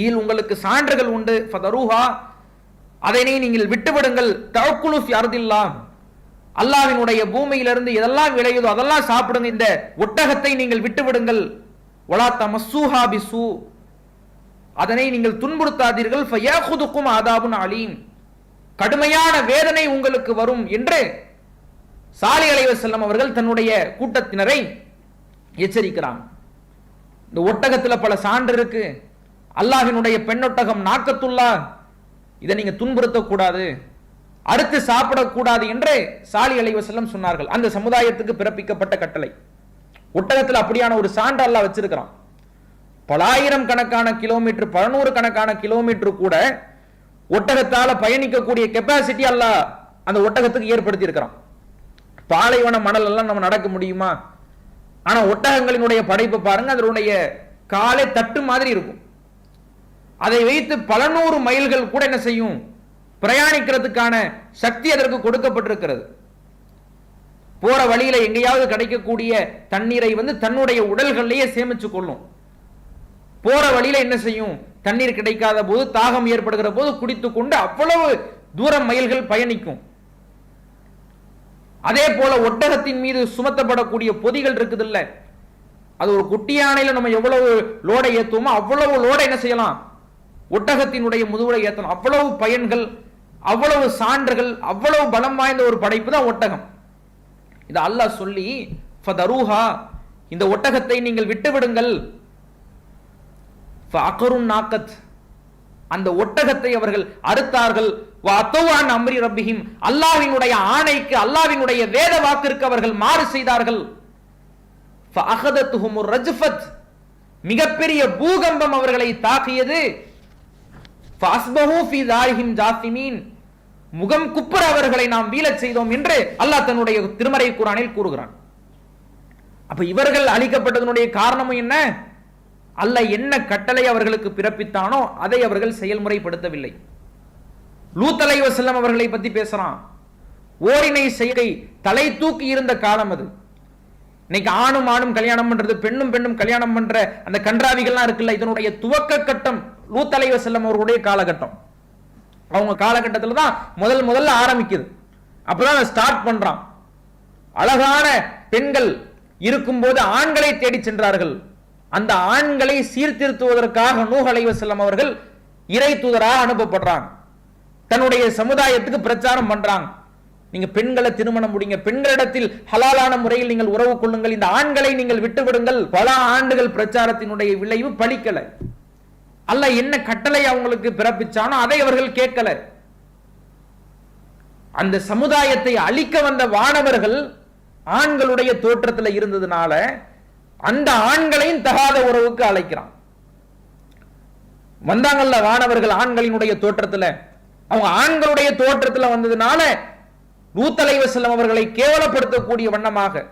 இதில் உங்களுக்கு சான்றுகள் உண்டு. ஃபதருஹா, அதனை நீங்கள் விட்டுவிடுங்கள். தவக்குலு ஃபி அர்தில்லாஹ், அல்லாஹ்வினுடைய பூமியிலிருந்து எதெல்லாம் விளையுதோ அதெல்லாம் சாப்பிடுங்க. இந்த ஒட்டகத்தை நீங்கள் விட்டுவிடுங்கள். வலா தமஸ்ஸூஹா பிஸூ, அதனை நீங்கள் துன்புறுத்தாதீர்கள். ஃபயகுதுக்கும் ஆதாபுன் அலீம், கடுமையான வேதனை உங்களுக்கு வரும் என்று சாலிஹ் அலைஹி வஸல்லம் அவர்கள் தன்னுடைய கூட்டத்தினரை எச்சரிக்கிறாங்க. இந்த ஒட்டகத்துல பல சான்று இருக்கு. அல்லாஹ்வினுடைய பெண்ணொட்டகம் நாக்கத்துல்லா, இதை நீங்க துன்புறுத்தக்கூடாது, அடுத்து சாப்பிடக்கூடாது என்று சாலிஹ் அலைஹி வஸல்லம் சொன்னார்கள். அந்த சமுதாயத்துக்கு பிறப்பிக்கப்பட்ட கட்டளை. ஒட்டகத்தில் அப்படியான ஒரு சான்று அல்லாஹ் வச்சிருக்கிறான். பல ஆயிரம் கணக்கான கிலோமீட்டர், 100 கணக்கான கிலோமீட்டர் கூட ஒட்டகத்தால பயணிக்கக்கூடிய கெப்பாசிட்டி அல்லாஹ் அந்த ஒட்டகத்துக்கு ஏற்படுத்தி இருக்கிறான். பாலைவன மணல் எல்லாம் நம்ம நடக்க முடியுமா? ஆனா ஒட்டகங்களினுடைய படைப்பு பாருங்க, அதனுடைய காலை தட்டு மாதிரி இருக்கும். அதை வைத்து பல 100 மைல்கள் கூட என்ன செய்யும்? பிரயாணிக்கிறதுக்கான சக்தி அதற்கு கொடுக்கப்பட்டிருக்கிறது. போற வழியில எங்கேயாவது கிடைக்கக்கூடிய தண்ணீரை தன்னுடைய உடல்களிலேயே சேமிச்சு கொள்ளும். போற வழியில என்ன செய்யும்? தண்ணீர் கிடைக்காத போது, தாகம் ஏற்படுகிற போது குடித்து கொண்டு அவ்வளவு தூரம் மைல்கள் பயணிக்கும். அதே போல ஒட்டகத்தின் மீது சுமத்தப்படக்கூடிய பொதிகள் இருக்குது இல்ல, அது ஒரு குட்டி யானையில நம்ம எவ்வளவு லோடை ஏத்துவோமோ அவ்வளவு லோடை என்ன செய்யலாம்? ஒட்டகத்தினுடைய முதுகுலை ஏற்றலாம். அவ்வளவு பயன்கள், அவ்வளவு சான்றுகள், அவ்வளவு பலம் வாய்ந்த ஒரு படைப்பு தான் ஒட்டகம். இது அல்லாஹ் சொல்லி, ஃபதருஹா, இந்த ஒட்டகத்தை நீங்கள் விட்டு விடுங்கள். ஃபஅகருன் நாக்கத், அந்த ஒட்டகத்தை அவர்கள் அறுத்தார்கள். வஅத்தவான் அம்ரி ரப்பிஹிம், அல்லாஹ்வினுடைய ஆணைக்கு, அல்லாஹ்வினுடைய வேத வாக்கிற்கு அவர்கள் மாறு செய்தார்கள். ஃபஅகதத்துஹுமுர் ரஜ்ஃபத், மிகப்பெரிய பூகம்பம் அவர்களை தாக்கியது. ஃபஅஸ்பஹூ ஃபீ தாரிஹிம் ஜாஸிமீன், முகம் குப்புற அவர்களை நாம் வீழச் செய்தோம் என்று அல்லாஹ் தன்னுடைய திருமறை குர்ஆனில் கூறுகிறான். அப்ப இவர்கள் அழிக்கப்பட்டதனுடைய காரணமும் என்ன? அல்லாஹ் என்ன கட்டளை அவர்களுக்கு பிறப்பித்தானோ அதை அவர்கள் செயல்முறைப்படுத்தவில்லை. லூத் அலைஹி வஸல்லம் அவர்களை பத்தி பேசுறான். ஓரினை செய்கை தலை தூக்கி இருந்த காலம் அது. இன்னைக்கு ஆணும் ஆணும் கல்யாணம் பண்றது, பெண்ணும் பெண்ணும் கல்யாணம் பண்ற அந்த கன்றாவிகள்லாம் இருக்குல்ல, இதனுடைய துவக்க கட்டம் லூத் அலைஹி வஸல்லம் அவர்களுடைய காலகட்டம். அவங்க காலகட்டத்தில் தான் முதல்ல ஆரம்பிக்குது. அப்பதான் ஸ்டார்ட் பண்றான். அழகான பெண்கள் இருக்கும்போது ஆண்களை தேடி சென்றார்கள். அந்த ஆண்களை சீர்திருத்துவதற்காக நூஹ் அலைஹி வஸல்லம் அவர்கள் இறை தூதராக அனுப்பப்படுறாங்க. தன்னுடைய சமுதாயத்துக்கு பிரச்சாரம் பண்றாங்க. நீங்க பெண்களை திருமணம் முடிங்க, பெண்களிடத்தில் ஹலாலான முறையில் நீங்கள் உறவு கொள்ளுங்கள், இந்த ஆண்களை நீங்கள் விட்டு விடுங்கள். பல ஆண்டுகள் பிரச்சாரத்தினுடைய விளைவு பலிக்கல. அல்லாஹ் என்ன கட்டளை அவங்களுக்கு பிறப்பிச்சானோ அதை அவர்கள் கேட்கல. அந்த சமுதாயத்தை அழிக்க வந்த வானவர்கள் ஆண்களுடைய தோற்றத்தில் இருந்ததுனால அந்த ஆண்களையும் தகாத உறவுக்கு அழைக்கிறான். வந்தாங்கல்ல வானவர்கள் ஆண்களினுடைய தோற்றத்தில், அவங்க ஆண்களுடைய தோற்றத்தில் வந்ததுனால லூத் அலைஹி வஸல்லம் அவர்களை கேவலப்படுத்தக்கூடிய வண்ணமாக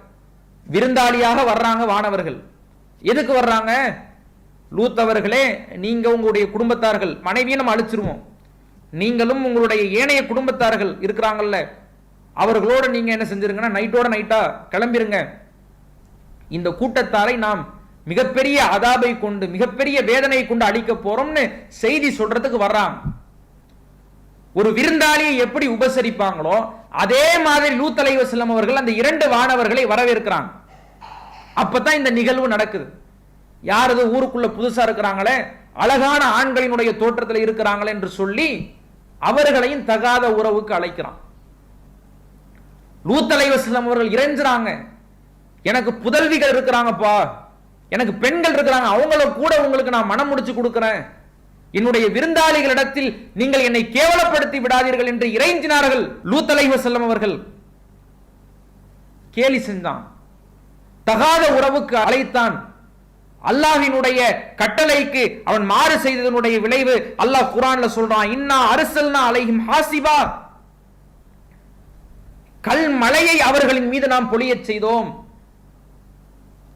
விருந்தாளியாக வர்றாங்க வானவர்கள். எதுக்கு வர்றாங்க? லூத் அவர்களே, நீங்க உங்களுடைய குடும்பத்தார்கள், மனைவியை நம்ம அழிச்சிருவோம், நீங்களும் உங்களுடைய ஏனைய குடும்பத்தார்கள் இருக்கிறாங்கல்ல, அவர்களோட நீங்க என்ன செஞ்சிருங்கன்னா நைட்டோட நைட்டா கிளம்பிருங்க. இந்த கூட்டத்தாரை நாம் மிகப்பெரிய அதாபை கொண்டு, மிகப்பெரிய வேதனை கொண்டு அழிக்க போறோம்னு செய்தி சொல்றதுக்கு வர்றாங்க. ஒரு விருந்தாளியை எப்படி உபசரிப்பாங்களோ அதே மாதிரி லூத் அலைஹி வஸல்லம் அவர்கள் அந்த 2 வானவர்களை வரவேற்கிறாங்க. அப்பதான் இந்த நிகழ்வு நடக்குது. யாரது ஊருக்குள்ள புதுசா இருக்கிறாங்களே, அழகான ஆண்களினுடைய தோற்றத்தில் இருக்கிறாங்களே என்று சொல்லி அவர்களையும் தகாத உறவுக்கு அழைக்கிறான். லூத் அலைஹி வஸல்லம் அவர்கள் இறைஞ்சுறாங்க, எனக்கு புதல்விகள் இருக்கிறாங்கப்பா, எனக்கு பெண்கள் இருக்கிறாங்க, அவங்கள கூட உங்களுக்கு நான் மனம் முடிச்சு கொடுக்கிறேன், என்னுடைய விருந்தாளிகளிடத்தில் நீங்கள் என்னை கேவலப்படுத்தி விடாதீர்கள் என்று இறைஞ்சினார்கள். லூத் அலைஹி வஸல்லம் அவர்கள் கேலி செஞ்சான், தகாத உறவுக்கு அழைத்தான். அல்லாஹ்வினுடைய கட்டளைக்கு அவன் மாறு செய்ததனுடைய விளைவு அல்லாஹ் குர்ஆன்ல சொல்றான், இன்னா அர்சல்னா அலைஹிம் ஹாசிபா, கல் மலையை அவர்களின் மீது நாம் பொழியச் செய்தோம்.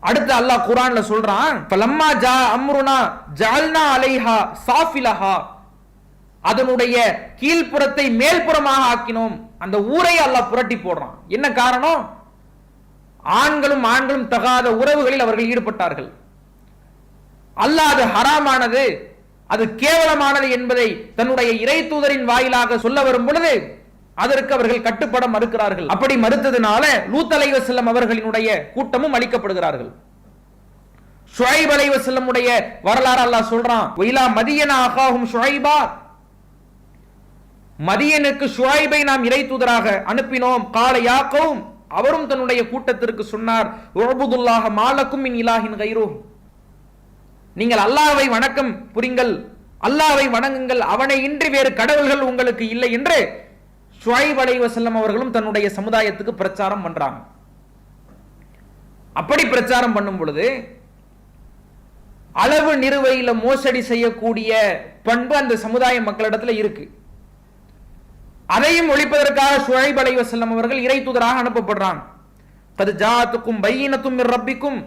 அடுத்து அல்லாஹ் குர்ஆன்ல சொல்றான், ஃபலம்மா ஜா அம்ருனா ஜஅல்னா அலைஹா சாஃபிலஹா, அதனுடைய கீழ்ப்புறத்தை மேல்புறமாக ஆக்கினோம். அந்த ஊரை அல்லாஹ் புரட்டி போடுறான். என்ன காரணம்? ஆண்களும் தகாத உறவுகளில் அவர்கள் ஈடுபட்டார்கள். அல்லாஹ் அது ஹராமானது, அது கேவலமானது என்பதை தன்னுடைய இறை தூதரின் வாயிலாக சொல்ல வரும் பொழுது அதற்கு அவர்கள் கட்டுப்பட மறுக்கிறார்கள். அப்படி மறுத்ததுனால லூத் அலைஹிஸ்ஸலாம் அவர்களினுடைய கூட்டமும் அழிக்கப்படுகிறார்கள். ஷுஐப் அலைஹிஸ்ஸலாம் உடைய வரலாறு அல்லாஹ் சொல்றான், வைலா மதியன அகாஹும் ஷுஐபா, மதியனுக்கு ஷுஐபை நாம் இறை தூதராக அனுப்பினோம். கால யா கௌம், அவரும் தன்னுடைய கூட்டத்திற்கு சொன்னார், உஅ்புதுல்லாஹ மாலக்கும் மின் இலாஹின் கைருஹ், நீங்கள் அல்லாஹ்வை வணக்கம் புரிங்கள், அல்லாஹ்வை வணங்குங்கள், அவனை இன்றி வேறு கடவுள்கள் உங்களுக்கு இல்லை என்று ஷுஐப் அலைஹிஸ்ஸலாம் அவர்களும் தன்னுடைய சமுதாயத்துக்கு பிரச்சாரம் பண்றாங்க. அப்படி பிரச்சாரம் பண்ணும் பொழுது அளவு நிறுவையில மோசடி செய்யக்கூடிய பண்பு அந்த சமுதாய மக்களிடத்துல இருக்கு. அதையும் ஒழிப்பதற்காக ஷுஐப் அலைஹிஸ்ஸலாம் அவர்கள் இறை தூதராக அனுப்பப்படுறாங்க. கத் ஜாஅத்துக்கும் பையினத்தும் மிர் ரப்பிக்கும்,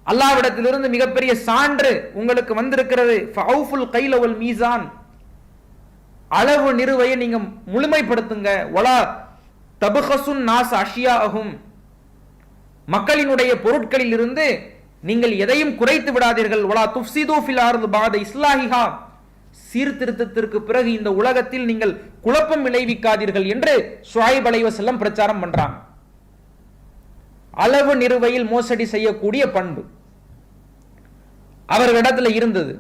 அல்லாஹ்விடத்திலிருந்து மிகப்பெரிய சான்று உங்களுக்கு வந்திருக்கிறது. ஃபஅஃபுல் கைல வல் மீசான், அளவு நிறுவையை நீங்க முழுமைப்படுத்துங்க. வலா தபகசுன் நாஸ் அஷ்யாஅஹும், மக்களினுடைய பொருட்களில் இருந்து நீங்கள் எதையும் குறைத்து விடாதீர்கள். வலா துஃப்ஸிது ஃபில் அர்து பஅத இஸ்லாஹிஹா, சீர்திருத்தத்திற்கு பிறகு இந்த உலகத்தில் நீங்கள் குழப்பம் விளைவிக்காதீர்கள் என்று ஷுஐப் அலைஹிஸ்ஸலாம் பிரச்சாரம் பண்றாங்க. அளவு நிறுவையில் மோசடி செய்யக்கூடிய பண்பு அவர்களிடத்தில் இருந்தது.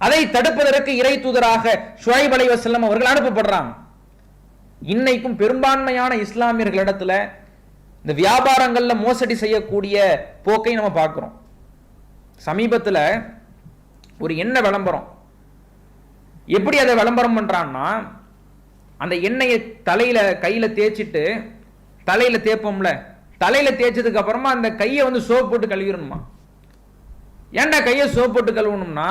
அதை தடுப்பதற்கு இறை தூதராக ஷுஐப் அலைஹிஸ்ஸலாம் அவர்கள் அனுப்பப்படுறாங்க. இன்னைக்கும் பெரும்பான்மையான இஸ்லாமியர்களிடத்துல இந்த வியாபாரங்கள்ல மோசடி செய்யக்கூடிய போக்கை நம்ம பார்க்கிறோம். சமீபத்தில் ஒரு எண்ணெய் விளம்பரம், எப்படி அதை விளம்பரம் பண்றான்னா, அந்த எண்ணெயை தலையில கையில தேய்ச்சிட்டு, தலையில தேய்ப்போம்ல, தலையில தேய்ச்சதுக்கு அப்புறமா அந்த கையை வந்து சோப் போட்டு கழுவிடணுமா. ஏன்டா கையை சோப் போட்டு கழுவணும்னா,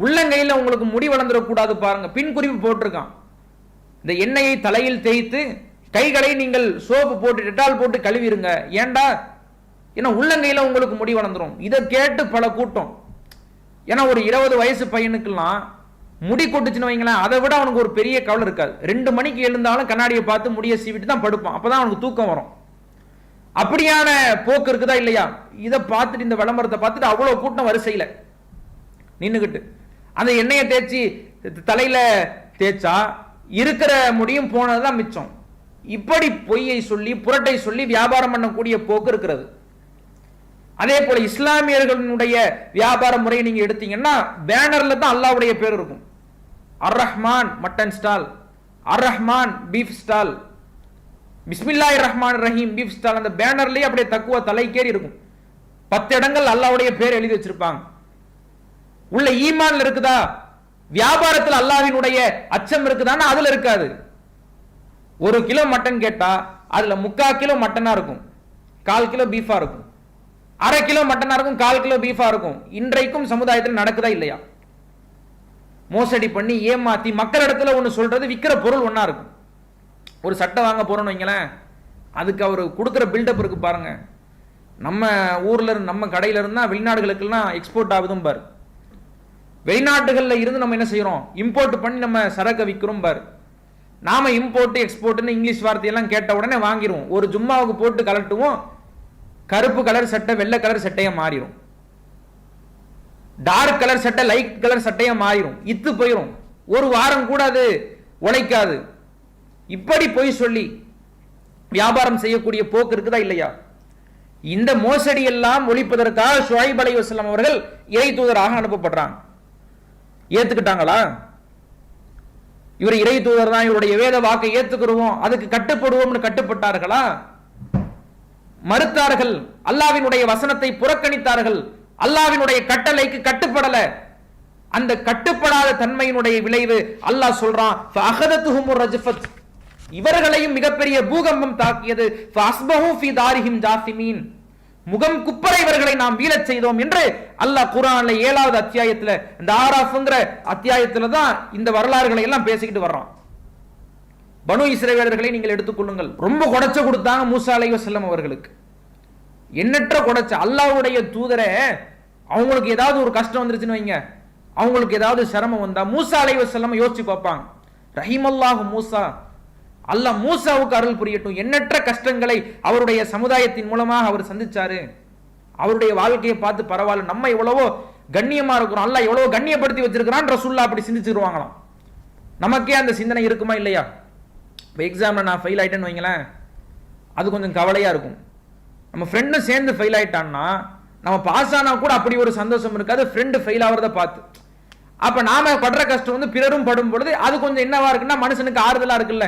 உள்ளங்கையில் உங்களுக்கு முடி வளர்ந்துடக்கூடாது பாருங்க, பின் குறிப்பு போட்டிருக்கான். இந்த எண்ணெயை தலையில் தேய்த்து கைகளை நீங்கள் சோப்பு போட்டு டெட்டால் போட்டு கழுவிருங்க. ஏன்டா? ஏன்னா உள்ளங்கையில் உங்களுக்கு முடி வளர்ந்துரும். இதை கேட்டு பல கூட்டம், ஏன்னா ஒரு 20 வயசு பையனுக்கெல்லாம் முடி கொட்டுச்சுன்னு வைங்களேன், அதை விட அவனுக்கு ஒரு பெரிய கவலை இருக்காது. 2 மணிக்கு எழுந்தாலும் கண்ணாடியை பார்த்து முடியை சீவிட்டு தான் படுப்பான், அப்பதான் அவனுக்கு தூக்கம் வரும். அப்படியான போக்கு இருக்குதா இல்லையா? இதை பார்த்துட்டு, இந்த விளம்பரத்தை பார்த்துட்டு அவ்வளவு கூட்டம் வரிசையில் நின்றுகிட்டு அந்த எண்ணெயை தேய்ச்சி தலையில தேய்ச்சா இருக்கிற முடியும் போனதுதான் மிச்சம். இப்படி பொய்யை சொல்லி புரட்டை சொல்லி வியாபாரம் பண்ணக்கூடிய போக்கு இருக்கிறது. அதே போல இஸ்லாமியர்களுடைய வியாபார முறையை நீங்க எடுத்தீங்கன்னா, பேனர்ல தான் அல்லாஹ்வுடைய பேர் இருக்கும். அர் ரஹ்மான் மட்டன் ஸ்டால், அர் ரஹ்மான் பீஃப் ஸ்டால், பிஸ்மில்லாஹிர் ரஹ்மான் ரஹீம் பீஃப் ஸ்டால். அந்த பேனர்லயே அப்படியே தக்குவா தலைக்கேறி இருக்கும். 10 இடங்கள் அல்லாஹ்வுடைய பேர் எழுதி வச்சிருப்பாங்க. உள்ள ஈமான்ல இருக்குதா? வியாபாரத்தில் அல்லாஹ்வினுடைய அச்சம் இருக்குதான்னா அதுல இருக்காது. 1 கிலோ மட்டன் கேட்டா அதுல 3/4 கிலோ மட்டனா இருக்கும், 1/4 கிலோ பீஃபா இருக்கும், 1/2 கிலோ மட்டனா இருக்கும், 1/4 கிலோ பீஃபா இருக்கும். இன்றைக்கும் சமுதாயத்தில் நடக்குதா இல்லையா? மோசடி பண்ணி ஏமாத்தி மக்களிடத்துல ஒண்ணு சொல்றது, விற்கிற பொருள் ஒண்ணா இருக்கும். ஒரு சட்டை வாங்க போறோம்னு வைங்களேன், அதுக்கு அவர் கொடுக்குற பில்டப் இருக்கு பாருங்க. நம்ம ஊர்ல இருந்து, நம்ம கடையில இருந்தா வெளிநாடுகளுக்கெல்லாம் எக்ஸ்போர்ட் ஆகுதும் பாரு. வெளிநாட்டுகள்ல இருந்து நம்ம என்ன செய்யறோம், இம்போர்ட் பண்ணி நம்ம சரக்கை விற்கிறோம் பாரு. நாம இம்போர்ட் எக்ஸ்போர்ட்னு இங்கிலீஷ் வார்த்தையெல்லாம் கேட்ட உடனே வாங்கிடுவோம். ஒரு ஜும்மாவுக்கு போட்டு கலட்டுவோம், கருப்பு கலர் சட்டை வெள்ளை கலர் சட்டையா மாறிடும், டார்க் கலர் சட்டை லைட் கலர் சட்டையா மாறிடும், இத்து போயிடும், ஒரு வாரம் கூட அது உழைக்காது. இப்படி போய் சொல்லி வியாபாரம் செய்யக்கூடிய போக்கு இருக்குதா இல்லையா? இந்த மோசடி எல்லாம் ஒழிப்பதற்காக ஷுஐப் அலைஹிஸ்ஸலாம் அவர்கள் இறை தூதராக அனுப்பப்படுறாங்க. ஏத்துக்கிட்டாங்களா? இவர் இறை தூதர் தான், இவருடைய வேத வாக்கை ஏத்துக்கிறோம், அதுக்கு கட்டுப்படுவோம்னு கட்டுப்பட்டார்களா? மறுத்தார்கள். அல்லாஹ்வினுடைய வசனத்தை புறக்கணித்தார்கள். அல்லாஹ்வினுடைய கட்டளைக்கு கட்டுப்படல. அந்த கட்டுப்படாத தன்மையினுடைய விளைவு அல்லாஹ் சொல்றான், ஃபஅகதத்துஹுமுர் ரஜ்ஃபத், இவர்களையும் மிகப்பெரிய பூகம்பம் தாக்கியது. ஃபஅஸ்பஹு ஃபீ தாரிஹிம் ஜாசிமீன், முகம் குப்பர இவர்களை நாம் வீழச் செய்தோம் என்று அல்லாஹ் குர்ஆன்ல 7வது அத்தியாயத்துல, இந்த ஆராஃப்ங்கிற அத்தியாயத்துல தான் இந்த வரலாறுகளை எல்லாம் பேசிக்கிட்டு வர்றான். பனு இஸ்ரவேலர்களை நீங்கள் எடுத்துக்கொள்ளுங்கள். ரொம்ப கொடைச்ச கொடுத்தாங்க மூசா அலைஹிஸ்ஸலாம் அவர்களுக்கு. எண்ணற்ற கொடைச்ச. அல்லாஹ்வுடைய தூதரை அவங்களுக்கு ஏதாவது ஒரு கஷ்டம் வந்துருச்சுன்னு வைங்க, அவங்களுக்கு ஏதாவது சிரமம் வந்தா மூசா அலைஹிஸ்ஸலாம் யோசிச்சு பார்ப்பாங்க. ரஹிமல்லாஹு மூசா, அல்லாஹ் மூசாவுக்கு அருள் புரியட்டும். எண்ணற்ற கஷ்டங்களை அவருடைய சமுதாயத்தின் மூலமாக அவர் சந்திச்சாரு. அவருடைய வாழ்க்கையை பார்த்து பரவாயில்ல, நம்ம எவ்வளவோ கண்ணியமா இருக்கிறோம், அல்லாஹ் எவ்வளவோ கண்ணியப்படுத்தி வச்சிருக்கிறான் ரசூலுல்லாஹ் அப்படி சிந்திச்சிருவாங்களாம். நமக்கே அந்த சிந்தனை இருக்குமா இல்லையா? இப்போ எக்ஸாமில் நான் ஃபெயில் ஆயிட்டேன்னு வைங்களேன், அது கொஞ்சம் கவலையா இருக்கும். நம்ம ஃப்ரெண்டும் சேர்ந்து ஃபெயில் ஆயிட்டான்னா நம்ம பாஸ் ஆனா கூட அப்படி ஒரு சந்தோஷம் இருக்காது ஃப்ரெண்டு ஃபெயில் ஆகிறத பார்த்து. அப்ப நாம படுற கஷ்டம் வந்து பிறரும் படும் பொழுது அது கொஞ்சம் என்னவா இருக்குன்னா மனுஷனுக்கு ஆறுதலா இருக்குல்ல.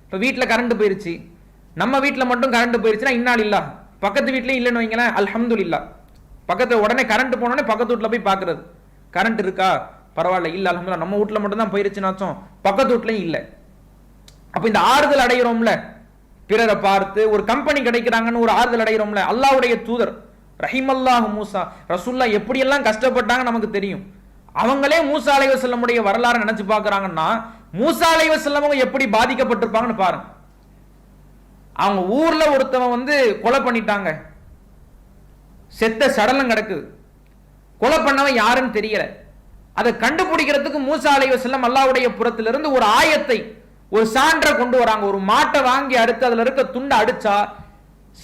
இப்ப வீட்டுல கரண்ட் போயிருச்சு, நம்ம வீட்டுல மட்டும் கரண்ட் போயிருச்சுன்னா இன்னால் இல்லா, பக்கத்து வீட்லயும் இல்லைன்னு வைங்களேன் அல்ஹம்துலில்லாஹ். பக்கத்துல உடனே கரண்ட் போனோடனே பக்கத்து வீட்டுல போய் பாக்குறது, கரண்ட் இருக்கா, பரவாயில்ல, இல்ல அல்ஹம்துலில்லாஹ், நம்ம வீட்டுல மட்டும் தான் போயிருச்சுனாச்சும் பக்கத்து வீட்லயும் இல்லை. அப்ப இந்த ஆறுதல் அடைகிறோம்ல, பிறரை பார்த்து ஒரு கம்பெனி கிடைக்கிறாங்கன்னு ஒரு ஆறுதல் அடைகிறோம்ல. அல்லாஹ்வுடைய தூதர் ரஹிமல்லாஹு மூசா, ரசூலுல்லாஹ் எப்படி எல்லாம் கஷ்டப்பட்டாங்க நமக்கு தெரியும். அவங்களே மூசா அலைஹிஸ்ஸலாமுடைய வரலாறு நினைச்சு பார்க்கறாங்கன்னா மூசா அலைஹிஸ்ஸலாம் எப்படி பாதிக்கப்பட்டிருப்பாங்கன்னு பாருங்க. அவங்க ஊர்ல ஒருத்தவன் வந்து கொலை பண்ணிட்டாங்க, செத்த சடலம் கிடக்குது, கொலை பண்ணவன் யாருன்னு தெரியல. அதை கண்டுபிடிக்கிறதுக்கு மூசா அலைஹிஸ்ஸலாம் அல்லாஹ்வுடைய புறத்திலிருந்து ஒரு ஆயத்தை, ஒரு சான்றை கொண்டு வராங்க. ஒரு மாட்டை வாங்கி அறுத்து அதுல இருக்க துண்டை அடிச்சா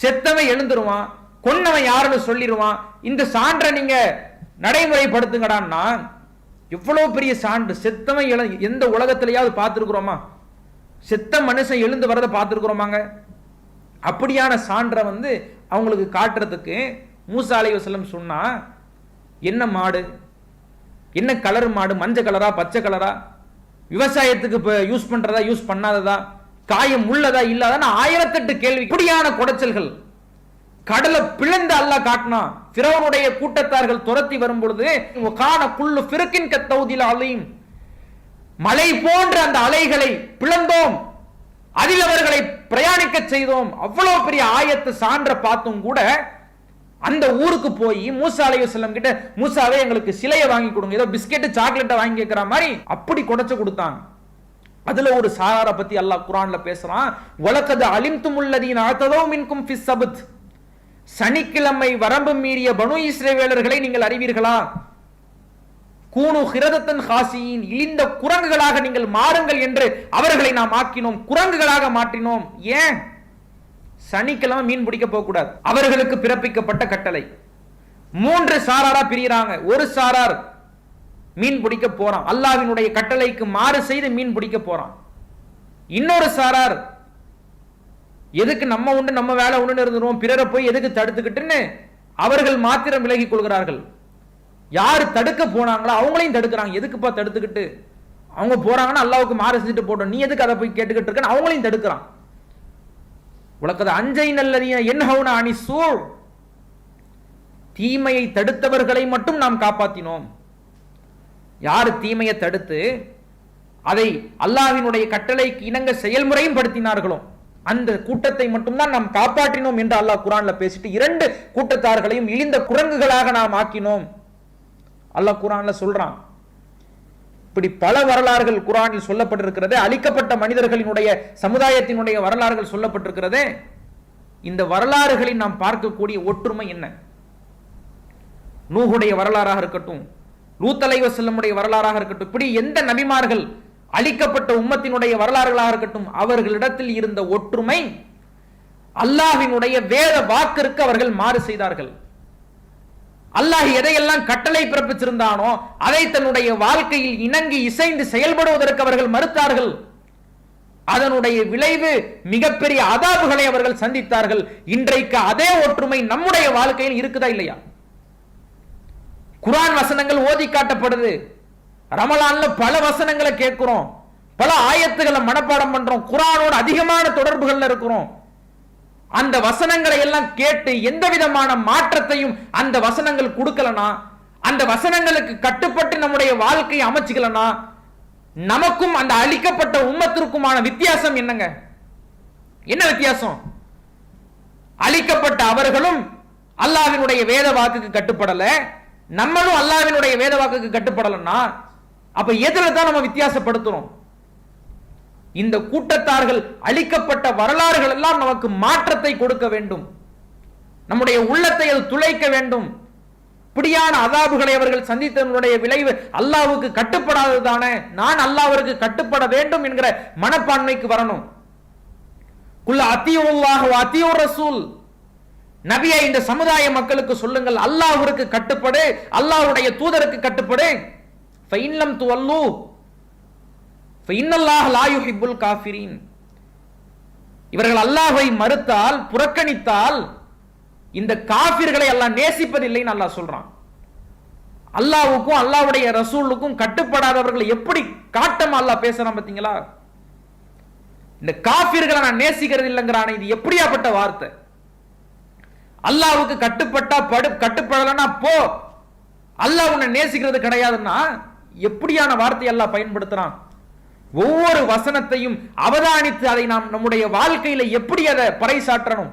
செத்தவன் எழுந்துருவான், கொன்னவன் யாருன்னு சொல்லிடுவான். இந்த சான்றை நீங்க நடைமுறைப்படுத்துங்கடான்னா எவ்வளவு பெரிய சான்று. செத்தவன் எந்த உலகத்திலேயாவது பார்த்துருக்குறோமா? செத்த மனுஷன் எழுந்து வரதை பார்த்துருக்குறோமாங்க? அப்படியான சான்றை வந்து அவங்களுக்கு காட்டுறதுக்கு மூசா அலைஹிஸ்ஸலாம் சொன்னா, என்ன மாடு, என்ன கலர் மாடு, மஞ்சள் கலரா பச்சை கலரா, விவசாயத்துக்கு இப்ப யூஸ் பண்றதா யூஸ் பண்ணாததா, காயம் உள்ளதா இல்லாதா, 1008 கேள்வி. இப்படியான குடைச்சல்கள். கடலை பிளந்து அல்லாஹ் காட்டினா, ஃபிரௌனுடைய கூட்டத்தார்கள் துரத்தி வரும் பொழுது கான குல்லு ஃபிர்கின் கத்தௌதில் அலீம், மலை போன்ற அந்த அலைகளை பிளந்தோம், அதில் அவர்களை பிரயாணிக்க செய்தோம். அவ்வளவு பெரிய ஆயத்து சான்ற பார்த்தும் கூட அந்த ஊருக்கு போய் மூசா அலைஹிஸ்ஸலாம் கிட்ட, மூசாவே எங்களுக்கு சிலையை வாங்கி கொடுங்க, ஏதோ பிஸ்கெட் சாக்லேட்டை வாங்கி கேட்கிற மாதிரி அப்படி குடைச்சு கொடுத்தாங்க. அதுல ஒரு சாராரை பத்தி அல்லாஹ் குர்ஆன்ல பேசுறான், வலகத் அலிம்துமுல்லதீன அத்ததௌ மின்கும் ஃபிஸ் சப்த், சனிக்கிழமை வரம்பு மீறிய பனு இஸ்ரவேலர்களை நீங்கள் அறிவீர்களா? கூனு கிரதத்தன் ஹாசியின், இழிந்த குரங்குகளாக நீங்கள் மாறுங்கள் என்று அவர்களை நாம் ஆக்கினோம், குரங்குகளாக மாற்றினோம். ஏன்? சனிக்கிழமை மீன் பிடிக்க போக கூடாது, அவர்களுக்கு பிறப்பிக்கப்பட்ட கட்டளை. 3 சாராரா பிரிகிறாங்க. ஒரு சாரார் மீன் பிடிக்க போறான், அல்லாஹ்வினுடைய கட்டளைக்கு மாறு செய்து மீன் பிடிக்க போறான். இன்னொரு சாரார் எதுக்கு நம்ம உண்டு நம்ம வேலை உண்டு இருந்துருவோம், பிறரை போய் எதுக்கு தடுத்துக்கிட்டுன்னு அவர்கள் மாத்திரம் விலகிக் கொள்கிறார்கள். யார் தடுக்க போனாங்களோ அவங்களையும் தடுக்கிறாங்க. எதுக்குப்பா தடுத்துக்கிட்டு, அவங்க போறாங்கன்னா அல்லாஹ்வுக்கு மாறு செஞ்சுட்டு போட்டோம், நீ எதுக்கு அதை போய் கேட்டுக்கிட்டு இருக்க, அவங்களையும் தடுக்கிறான். உலகத அஞ்சை நல்லதீன என்ஹவுன அனிசூ, தீமையை தடுத்தவர்களை மட்டும் நாம் காப்பாற்றினோம். யார் தீமையை தடுத்து அதை அல்லாஹ்வினுடைய கட்டளைக்கு இணங்க செயல்முறையும் படுத்தினார்களோ அந்த கூட்டத்தை மட்டும்தான் நாம் காப்பாற்றினோம் என்று அல்லாஹ் குர்ஆன்ல பேசிட்டு 2 கூட்டத்தார்களையும் இழிந்த குரங்குகளாக நாம் ஆக்கினோம் அல்லாஹ் குர்ஆன்ல சொல்றான். இப்படி பல வரலாறுகள் குர்ஆனில் சொல்லப்பட்டிருக்கிறது. அழிக்கப்பட்ட மனிதர்களினுடைய சமுதாயத்தினுடைய வரலாறுகள் சொல்லப்பட்டிருக்கிறது. இந்த வரலாறுகளில் நாம் பார்க்கக்கூடிய ஒற்றுமை என்ன? நூஹுடைய வரலாறாக இருக்கட்டும், லூத் அலைஹிஸ்ஸலாமுடைய வரலாறாக இருக்கட்டும், இப்படி எந்த நபிமார்கள் அழிக்கப்பட்ட உம்மத்தினுடைய வரலாறுகளாக இருக்கட்டும், அவர்களிடத்தில் இருந்த ஒற்றுமை அல்லாஹ்வினுடைய வேத வாக்கிற்கு அவர்கள் மாறு செய்தார்கள். அல்லாஹ் எதையெல்லாம் கட்டளை பிறப்பிச்சிருந்தானோ அதை தன்னுடைய வாழ்க்கையில் இணங்கி இசைந்து செயல்படுவதற்கு அவர்கள் மறுத்தார்கள். அதனுடைய விளைவு மிகப்பெரிய அதாபுகளை அவர்கள் சந்தித்தார்கள். இன்றைக்கு அதே ஒற்றுமை நம்முடைய வாழ்க்கையில் இருக்குதா இல்லையா? குர்ஆன் வசனங்கள் ஓதி காட்டப்படுது. ரமலான்ல பல வசனங்களை கேட்கிறோம், பல ஆயத்துக்களை மனப்பாடம் பண்றோம், குர்ஆனோடு அதிகமான தொடர்புகள்ல இருக்கிறோம். அந்த வசனங்களை எல்லாம் கேட்டு எந்த விதமான மாற்றத்தையும் அந்த வசனங்கள் கொடுக்கலனா, அந்த வசனங்களுக்கு கட்டுப்பட்டு நம்முடைய வாழ்க்கையை அமைச்சுக்கலனா, நமக்கும் அந்த அழிக்கப்பட்ட உம்மத்திற்குமான வித்தியாசம் என்னங்க? என்ன வித்தியாசம்? அழிக்கப்பட்ட அவர்களும் அல்லாஹ்வினுடைய வேத வாக்குக்கு கட்டுப்படல, நம்மளும் அல்லாஹ்வினுடைய வேத வாக்குக்கு கட்டுப்படலன்னா அப்ப எதுல தான் நம்ம வித்தியாசப்படுத்துறோம்? இந்த கூட்டத்தார்கள் அளிக்கப்பட்ட வரலாறுகள் எல்லாம் நமக்கு மாற்றத்தை கொடுக்க வேண்டும், நம்முடைய உள்ளத்தை அது துளைக்க வேண்டும். இப்படியான அதாபுகளை அவர்கள் சந்தித்ததனுடைய விளைவு அல்லாஹ்வுக்கு கட்டுப்படாததானே, நான் அல்லாஹ்விற்கு கட்டுப்பட வேண்டும் என்கிற மனப்பான்மைக்கு வரணும். குல்ல அத்தியுல்லாஹ் வ அத்தியுர் ரசூல், நபியை இந்த சமுதாய மக்களுக்கு சொல்லுங்கள், அல்லாஹ்விற்கு கட்டுப்படு, அல்லாஹ்வுடைய தூதருக்கு கட்டுப்படு. ஃபைன் லம் துவல்லு ஃபைன்னல்லாஹ் லா யுஹிப்புல் காஃபிரீன். இவர்கள் அல்லாஹ்வை மறுத்தால், புறக்கணித்தால் இந்த காஃபிர்களை அல்லாஹ் நேசிப்பதில்லைன்னு அல்லாஹ் சொல்றான். அல்லாஹ்வுக்கும் அல்லாஹ்வுடைய ரசூலுக்கும் கட்டுப்படாதவர்கள் எப்படி காட்டமா அல்லாஹ் பேசுறான் பாத்தீங்களா? இந்த காஃபிர்களை நான் நேசிக்கிறது இல்லைங்கிறான். இது எப்படியாப்பட்ட வார்த்தை? அல்லாஹ்வுக்கு கட்டுப்பட்டா கட்டுப்படலன்னா போ, அல்லாஹ் உன்னை நேசிக்கிறது கிடையாதுன்னா எப்படியான வார்த்தை அல்லாஹ் பயன்படுத்துறான்? ஒவ்வொரு வசனத்தையும் அவதானித்து அதை நாம் நம்முடைய வாழ்க்கையில எப்படி அதை பறைசாற்றணும்,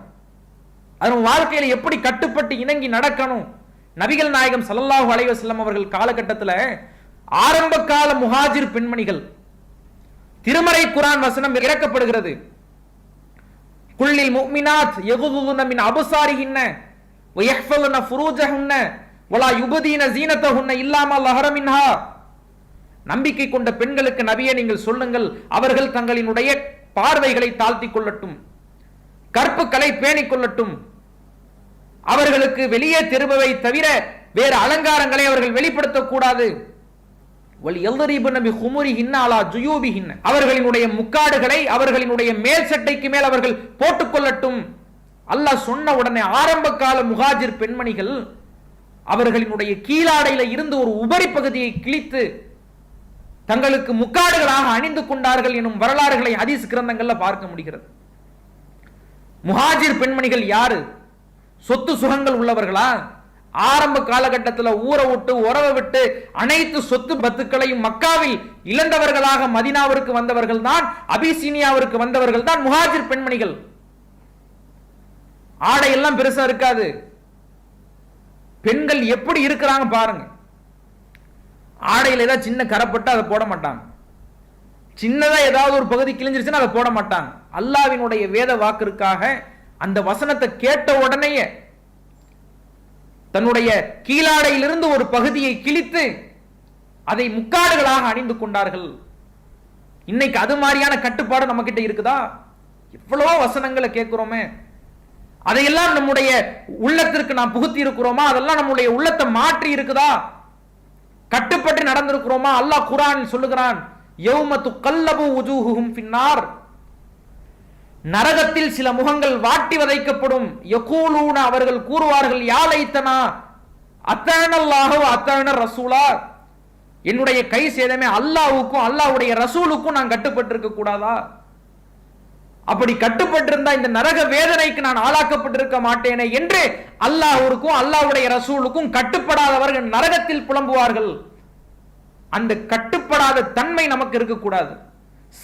அதன் வாழ்க்கையில எப்படி கட்டுப்பட்டு இணங்கி நடக்கணும். நபிகள் நாயகம் ஸல்லல்லாஹு அலைஹி வஸல்லம் அவர்கள் காலகட்டத்தில் ஆரம்ப கால முஹாஜிர் பெண்மணிகள், திருமறை குர்ஆன் வசனம் இறக்கப்படுகிறது. குல்லில் முஃமினாத் யகுதுன மின் அப்சாரிஹின்ன வ யஹ்ஃபதுன ஃபுரூஜஹுன்ன வலா யுபதீன ஸீனத்தஹுன்ன இல்லா மா லஹர மின்ஹா. நம்பிக்கை கொண்ட பெண்களுக்கு நபியே நீங்கள் சொல்லுங்கள், அவர்கள் தங்களினுடைய பார்வைகளை தாழ்த்திக் கொள்ளட்டும், கற்புக்களை பேணிக் கொள்ளட்டும், அவர்களுக்கு வெளியே திரும்பவை தவிர வேறு அலங்காரங்களை அவர்கள் வெளிப்படுத்தக்கூடாது. அவர்களினுடைய முக்காடுகளை அவர்களினுடைய மேல் சட்டைக்கு மேல் அவர்கள் போட்டுக் கொள்ளட்டும். அல்லாஹ் சொன்ன உடனே ஆரம்ப கால முஹாஜிர் பெண்மணிகள் அவர்களினுடைய கீழாடையில இருந்து ஒரு உபரி பகுதியை கிழித்து தங்களுக்கு முக்காடுகளாக அணிந்து கொண்டார்கள் எனும் வரலாறுகளை ஹதீஸ் கிரந்தங்கள்ல பார்க்க முடிகிறது. முஹாஜிர் பெண்மணிகள் யாரு? சொத்து சுகங்கள் உள்ளவர்களா? ஆரம்ப காலகட்டத்தில் ஊரை விட்டு உறவை விட்டு அனைத்து சொத்து பத்துக்களையும் மக்காவில் இழந்தவர்களாக மதீனாவிற்கு வந்தவர்கள் தான், அபிசீனியாவிற்கு வந்தவர்கள் தான் முஹாஜிர் பெண்மணிகள். ஆடை எல்லாம் பெருசா இருக்காது. பெண்கள் எப்படி இருக்கிறாங்க பாருங்க. ஆடையில் ஏதாவது சின்ன கரப்பட்டு அதை போட மாட்டாங்க, சின்னதா ஏதாவது ஒரு பகுதி கிழிஞ்சிருச்சுன்னா அதை போட மாட்டாங்க. அல்லாஹ்வினுடைய வேத வாக்கிற்காக அந்த வசனத்தை கேட்ட உடனேயே தன்னுடைய கீழாடையிலிருந்து ஒரு பகுதியை கிழித்து அதை முக்காடுகளாக அணிந்து கொண்டார்கள். இன்னைக்கு அது மாதிரியான கட்டுப்பாடு நம்ம கிட்ட இருக்குதா? எவ்வளவோ வசனங்களை கேட்கிறோமே, அதையெல்லாம் நம்முடைய உள்ளத்திற்கு நாம் புகுத்தி இருக்கிறோமா? அதெல்லாம் நம்முடைய உள்ளத்தை மாற்றி இருக்குதா? கட்டுப்பட்டு நடந்திருக்கிறோமா? அல்லாஹ் குர்ஆனில் சொல்லுகிறான், யௌம துகல்லபு வுஜூஹுஹும் ஃபின்னார், நரகத்தில் சில முகங்கள் வாட்டி வதைக்கப்படும். யகூலூன, அவர்கள் கூறுவார்கள், யா லைத்தனா அத்தஅனல்லாஹு வ அத்தஅன ரசூலா, என்னுடைய கை சேதமே அல்லாஹ்வுக்கும் அல்லாஹ்வுடைய ரசூலுக்கும் நான் கட்டுப்பட்டிருக்க கூடாதா? அப்படி கட்டுப்பட்டிருந்தா இந்த நரக வேதனைக்கு நான் ஆளாக்கப்பட்டிருக்க மாட்டேனே என்று அல்லாஹ்வுக்கும் அல்லாஹ்வுடைய ரசூலுக்கும் கட்டுப்படாதவர்கள் நரகத்தில் புலம்புவார்கள். அந்த கட்டுப்படாத தன்மை நமக்கு இருக்கக்கூடாது.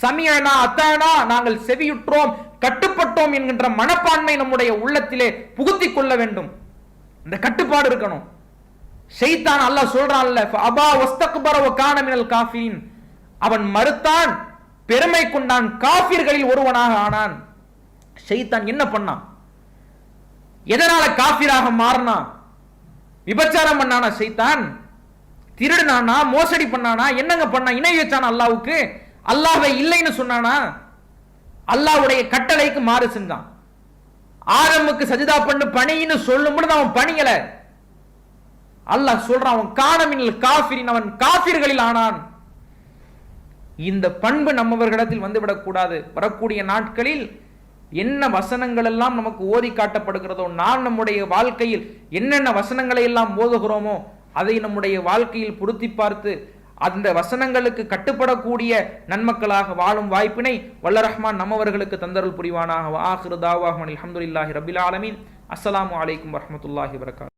சமியனா அத்தானா, நாங்கள் செவியுற்றோம் கட்டுப்பட்டோம் என்கின்ற மனப்பான்மை நம்முடைய உள்ளத்திலே புகுத்திக் கொள்ள வேண்டும். இந்த கட்டுப்பாடு இருக்கணும். ஷைத்தான் அல்லாஹ் சொல்றான்ல, அபா வஸ்தக்பர வ கான மினல் காஃபிரின், அவன் மறுத்தான், பெருமை கொண்டான், காஃபிர்களில் ஒருவனாக ஆனான். ஷைத்தான் என்ன பண்ணான்? எதனால காஃபிராக மாறினான்? விபச்சாரம் பண்ணானா ஷைத்தான்? திருடுனானா? மோசடி பண்ணானா? என்னங்க பண்ணா? இணை வச்சானா அல்லாஹ்வுக்கு? அல்லாஹ்வை இல்லைன்னு சொன்னானா? அல்லாஹ்வுடைய கட்டளைக்கு மாறு செஞ்சான். ஆதமுக்கு சஜிதா பண்ணு பணின்னு சொல்லும் பொழுது அவன் பணியல. அல்லாஹ் சொல்றான், அவன் கானமினல் காஃபிரின், அவன் காஃபிர்களில் ஆனான். இந்த பண்பு நம்மவர்களிடத்தில் வந்துவிடக் கூடாது. வரக்கூடிய நாட்களில் என்ன வசனங்கள் எல்லாம் நமக்கு ஓதி காட்டப்படுகிறதோ, நாம் நம்முடைய வாழ்க்கையில் என்னென்ன வசனங்களை எல்லாம் ஓதுகிறோமோ அதை நம்முடைய வாழ்க்கையில் பொருத்தி பார்த்து அந்த வசனங்களுக்கு கட்டுப்படக்கூடிய நன்மக்களாக வாழும் வாய்ப்பினை வல்ல ரஹ்மான் நம்மவர்களுக்கு தந்தருள் புரிவானாக. ஆகிரு தாவாஹு அல்ஹம்துலில்லாஹி ரப்பில் ஆலமீன். அஸ்ஸலாமு அலைக்கும் வரஹ்மத்துல்லாஹி வபரகாத்துஹு.